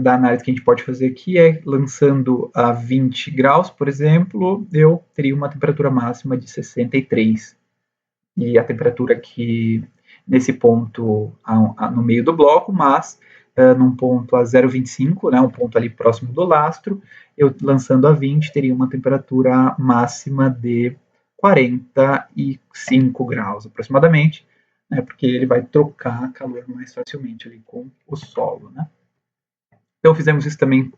Da análise que a gente pode fazer aqui é, lançando a 20 graus, por exemplo, eu teria uma temperatura máxima de 63. E a temperatura aqui, nesse ponto, no meio do bloco, mas num ponto a 0,25, né, um ponto ali próximo do lastro, eu lançando a 20, teria uma temperatura máxima de 45 graus, aproximadamente, né, porque ele vai trocar calor mais facilmente ali com o solo, né. Então, fizemos isso também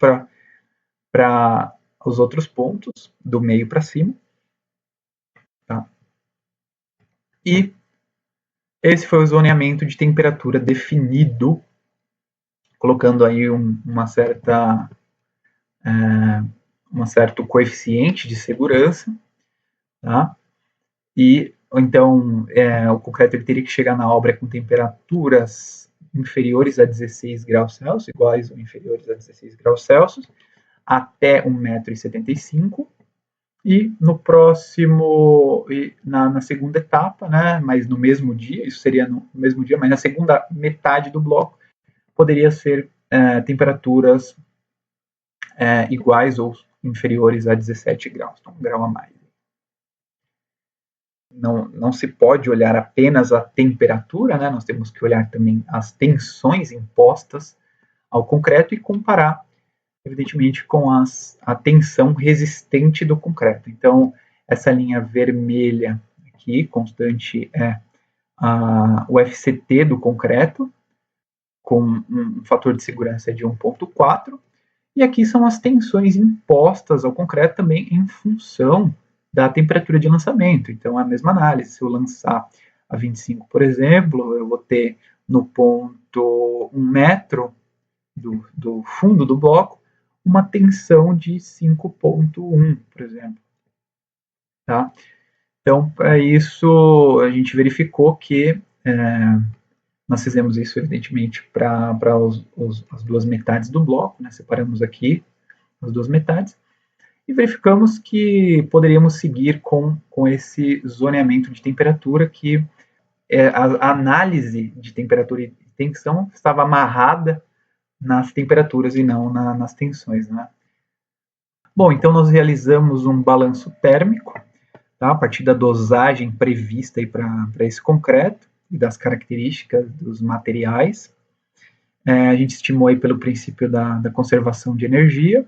para os outros pontos, do meio para cima. Tá? E esse foi o zoneamento de temperatura definido, colocando aí um certo coeficiente de segurança. Tá? E, então, o concreto ele teria que chegar na obra com temperaturas inferiores a 16 graus Celsius, iguais ou inferiores a 16 graus Celsius, até 1,75 m, e no próximo, na segunda etapa, né, mas no mesmo dia, isso seria no mesmo dia, mas na segunda metade do bloco, poderia ser temperaturas iguais ou inferiores a 17 graus, então 1 grau a mais. Não se pode olhar apenas a temperatura, né? Nós temos que olhar também as tensões impostas ao concreto e comparar, evidentemente, com a tensão resistente do concreto. Então, essa linha vermelha aqui, constante, é o FCT do concreto, com um fator de segurança de 1,4, e aqui são as tensões impostas ao concreto também em função da temperatura de lançamento. Então, é a mesma análise. Se eu lançar a 25, por exemplo, eu vou ter no ponto 1 metro do fundo do bloco uma tensão de 5,1, por exemplo. Tá? Então, para isso, a gente verificou que nós fizemos isso, evidentemente, para as duas metades do bloco, né? Separamos aqui as duas metades, e verificamos que poderíamos seguir com esse zoneamento de temperatura, que a análise de temperatura e tensão estava amarrada nas temperaturas e não nas tensões. Né? Bom, então nós realizamos um balanço térmico, tá? A partir da dosagem prevista para esse concreto e das características dos materiais. A gente estimou aí pelo princípio da conservação de energia,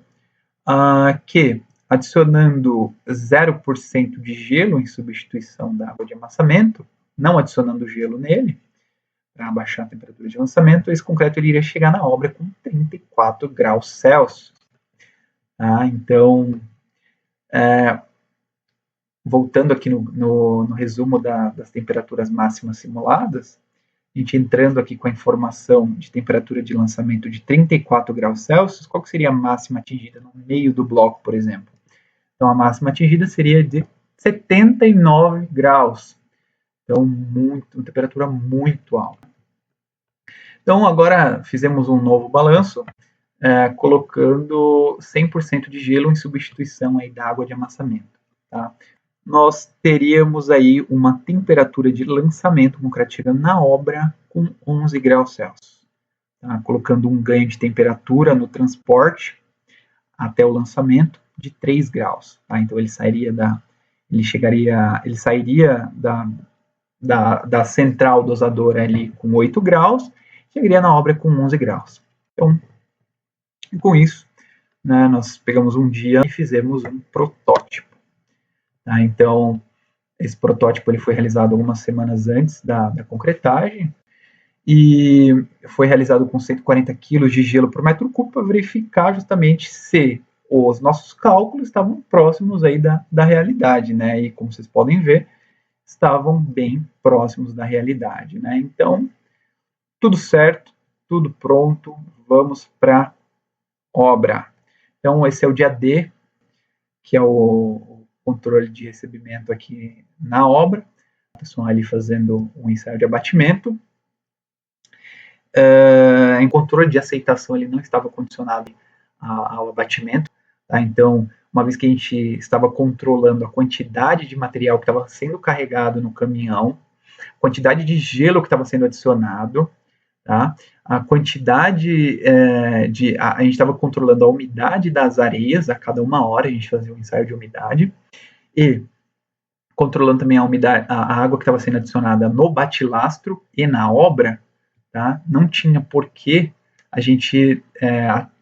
que adicionando 0% de gelo em substituição da água de amassamento, não adicionando gelo nele, para abaixar a temperatura de lançamento, esse concreto ele iria chegar na obra com 34 graus Celsius. Tá? Então, voltando aqui no resumo das temperaturas máximas simuladas, a gente entrando aqui com a informação de temperatura de lançamento de 34 graus Celsius, qual seria a máxima atingida no meio do bloco, por exemplo? Então, a máxima atingida seria de 79 graus. Então, uma temperatura muito alta. Então, agora fizemos um novo balanço, colocando 100% de gelo em substituição aí da água de amassamento. Tá? Nós teríamos aí uma temperatura de lançamento concreto na obra com 11 graus Celsius. Tá? Colocando um ganho de temperatura no transporte até o lançamento de 3 graus. Tá? Então ele sairia da central dosadora ali com 8 graus, chegaria na obra com 11 graus. Então, com isso, né, nós pegamos um dia e fizemos um protótipo. Tá? Então, esse protótipo ele foi realizado algumas semanas antes da concretagem e foi realizado com 140 kg de gelo por metro cúbico para verificar justamente se os nossos cálculos estavam próximos aí da realidade, né? E como vocês podem ver, estavam bem próximos da realidade, né? Então, tudo certo, tudo pronto, vamos para obra. Então, esse é o dia D, que é o controle de recebimento aqui na obra. O pessoal ali fazendo um ensaio de abatimento. Em controle de aceitação, ele não estava condicionado ao abatimento. Tá? Então, uma vez que a gente estava controlando a quantidade de material que estava sendo carregado no caminhão, a quantidade de gelo que estava sendo adicionado, tá? A quantidade a gente estava controlando a umidade das areias, a cada 1 hora a gente fazia um ensaio de umidade, e controlando também a umidade, a água que estava sendo adicionada no batilastro e na obra. Tá? Não tinha por que a gente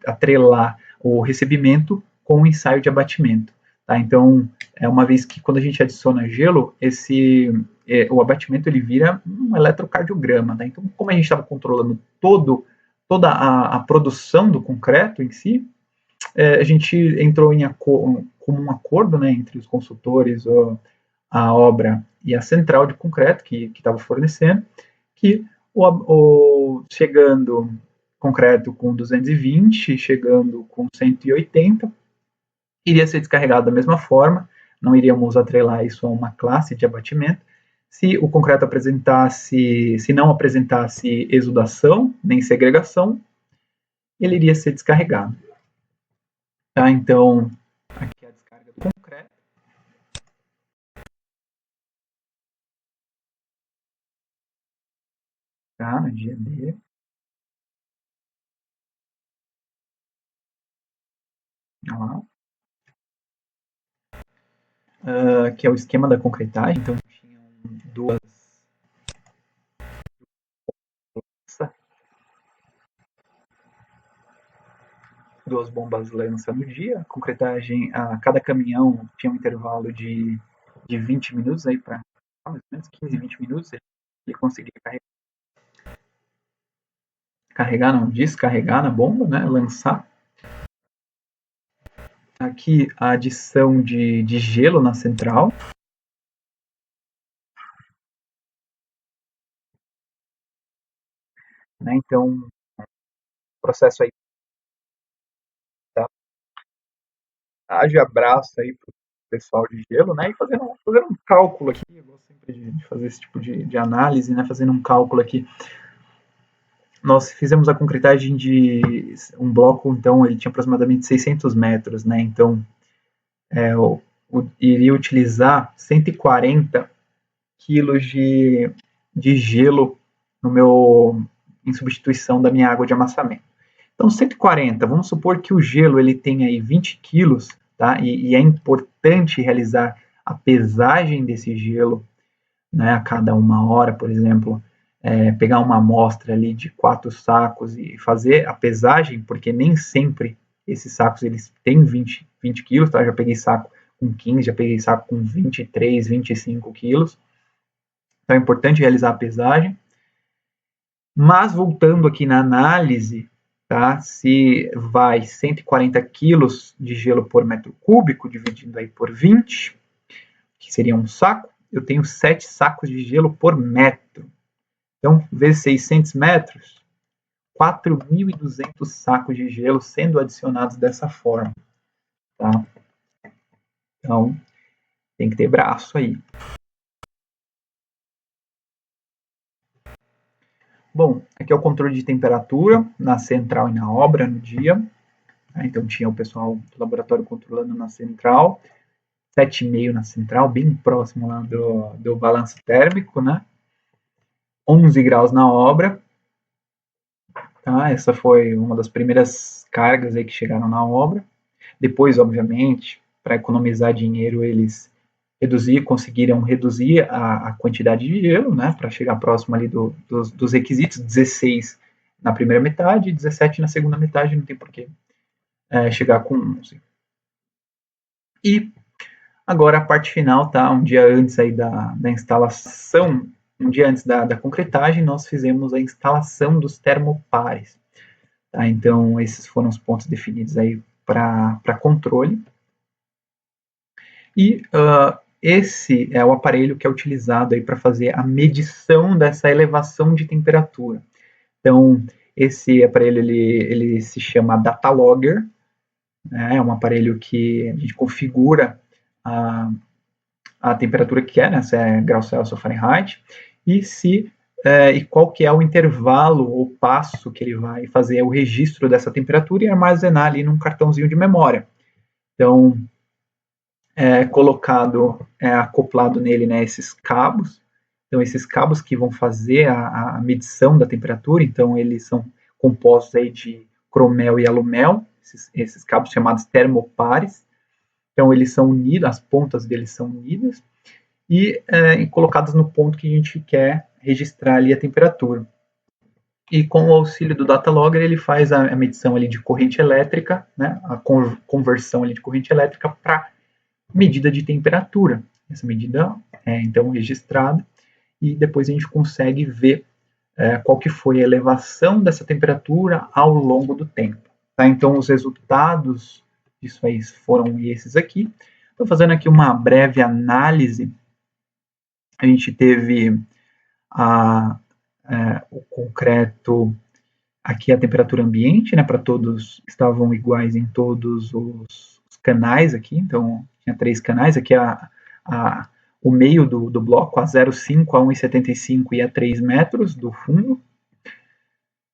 atrelar o recebimento com o ensaio de abatimento. Tá? Então, uma vez que quando a gente adiciona gelo, o abatimento ele vira um eletrocardiograma. Tá? Então, como a gente estava controlando toda a produção do concreto em si, a gente entrou como um acordo, né, entre os consultores, a obra e a central de concreto que estava fornecendo, que chegando concreto com 220, chegando com 180, iria ser descarregado da mesma forma, não iríamos atrelar isso a uma classe de abatimento. Se o concreto se não apresentasse exudação, nem segregação, ele iria ser descarregado. Tá? Então, aqui é a descarga do concreto. Tá? No dia D. Olha lá. que é o esquema da concretagem. Então, tinham duas bombas lança no dia. A concretagem, cada caminhão tinha um intervalo de 20 minutos aí para mais ou menos 15, 20 minutos ele conseguia carregar, não, descarregar na bomba, né, lançar. Aqui a adição de gelo na central. Né, então, o processo aí tá, haja abraço aí para o pessoal de gelo, né, e fazendo um cálculo aqui, eu gosto sempre de fazer esse tipo de análise, né, fazendo um cálculo aqui. Nós fizemos a concretagem de um bloco, então ele tinha aproximadamente 600 metros, né, então iria utilizar 140 quilos de gelo no meu, em substituição da minha água de amassamento. Então, 140, vamos supor que o gelo ele tem aí 20 quilos, tá? E é importante realizar a pesagem desse gelo, né, a cada 1 hora, por exemplo, pegar uma amostra ali de 4 sacos e fazer a pesagem, porque nem sempre esses sacos eles têm 20 quilos, tá? Já peguei saco com 15, já peguei saco com 23, 25 quilos. Então é importante realizar a pesagem. Mas voltando aqui na análise, tá? Se vai 140 quilos de gelo por metro cúbico, dividindo aí por 20, que seria um saco, eu tenho 7 sacos de gelo por metro. Então, vezes 600 metros, 4.200 sacos de gelo sendo adicionados dessa forma. Tá? Então, tem que ter braço aí. Bom, aqui é o controle de temperatura na central e na obra no dia. Então, tinha o pessoal do laboratório controlando na central, 7,5 na central, bem próximo lá do balanço térmico, né? 11 graus na obra. Tá? Essa foi uma das primeiras cargas aí que chegaram na obra. Depois, obviamente, para economizar dinheiro, eles conseguiram reduzir a quantidade de gelo, né, para chegar próximo ali dos requisitos, 16 na primeira metade e 17 na segunda metade, não tem porquê chegar com 11. E agora a parte final, tá? Um dia antes aí da instalação, um dia antes da concretagem, nós fizemos a instalação dos termopares. Tá? Então, esses foram os pontos definidos aí para controle. E esse é o aparelho que é utilizado aí para fazer a medição dessa elevação de temperatura. Então, esse aparelho ele se chama Datalogger, né? É um aparelho que a gente configura a temperatura que quer, né? Se é grau Celsius ou Fahrenheit, e e qual que é o intervalo ou passo que ele vai fazer o registro dessa temperatura e armazenar ali num cartãozinho de memória. Então, acoplado nele, né, esses cabos. Então, esses cabos que vão fazer a medição da temperatura, então eles são compostos aí de cromel e alumel, esses cabos chamados termopares. Então, eles são unidos, as pontas deles são unidas e colocadas no ponto que a gente quer registrar ali a temperatura. E com o auxílio do Datalogger, ele faz a medição ali de corrente elétrica, né, a conversão ali de corrente elétrica para medida de temperatura. Essa medida é então registrada e depois a gente consegue ver qual que foi a elevação dessa temperatura ao longo do tempo. Tá? Então, os resultados disso aí foram esses aqui. Estou fazendo aqui uma breve análise. A gente teve o concreto, aqui a temperatura ambiente, né, para todos, estavam iguais em todos os canais aqui, então tinha 3 canais, aqui o meio do bloco, a 0,5, a 1,75 e a 3 metros do fundo.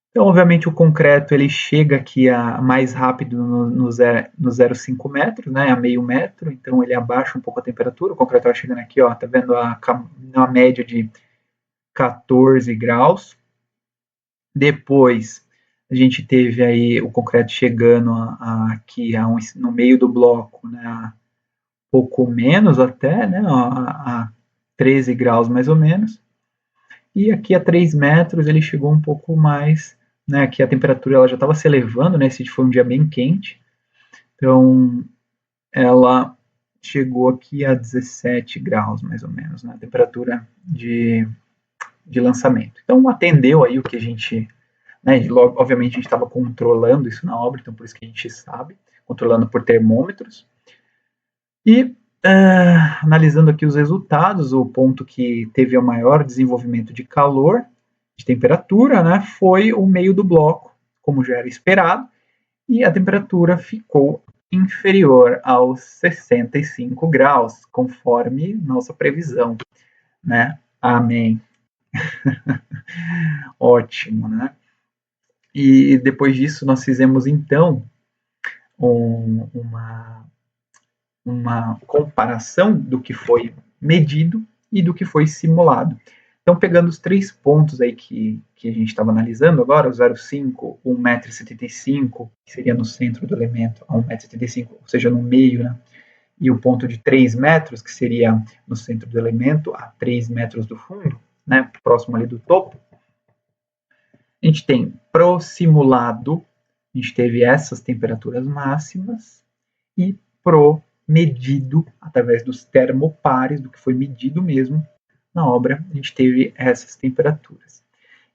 Então, obviamente, o concreto ele chega aqui mais rápido no 0,5 metros, né, a meio metro, então ele abaixa um pouco a temperatura, o concreto vai chegando aqui, ó, tá vendo a média de 14 graus. Depois, a gente teve aí o concreto chegando aqui no meio do bloco, né, pouco menos até, né, a 13 graus mais ou menos. E aqui a 3 metros ele chegou um pouco mais, né, aqui a temperatura ela já estava se elevando, né, esse foi um dia bem quente, então ela chegou aqui a 17 graus mais ou menos, né, a temperatura de lançamento. Então atendeu aí o que a gente, né, obviamente a gente estava controlando isso na obra, então por isso que a gente sabe, controlando por termômetros. E analisando aqui os resultados, o ponto que teve o maior desenvolvimento de calor, de temperatura, né, foi o meio do bloco, como já era esperado, e a temperatura ficou inferior aos 65 graus, conforme nossa previsão, né? Amém. Ótimo, né? E depois disso nós fizemos então uma comparação do que foi medido e do que foi simulado. Então, pegando os 3 pontos aí que a gente estava analisando agora, o 0,5, 1,75 m, que seria no centro do elemento, a 1,75 m, ou seja, no meio, né? E o ponto de 3 metros, que seria no centro do elemento, a 3 metros do fundo, né? Próximo ali do topo. A gente tem pro simulado, a gente teve essas temperaturas máximas, e pro medido, através dos termopares, do que foi medido mesmo na obra, a gente teve essas temperaturas.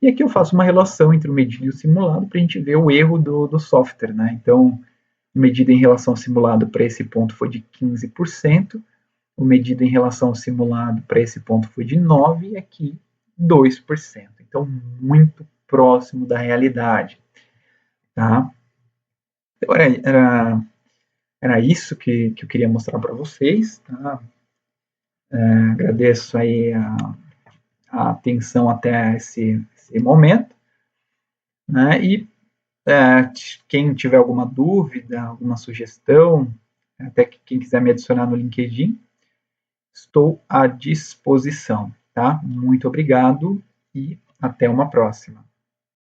E aqui eu faço uma relação entre o medido e o simulado para a gente ver o erro do software, né? Então, o medido em relação ao simulado para esse ponto foi de 15%, o medido em relação ao simulado para esse ponto foi de 9%, e aqui 2%. Então, muito próximo da realidade. Tá? Então, era isso que eu queria mostrar para vocês. Tá? Agradeço aí a atenção até esse momento. Né? E quem tiver alguma dúvida, alguma sugestão, até quem quiser me adicionar no LinkedIn, estou à disposição. Tá? Muito obrigado e até uma próxima.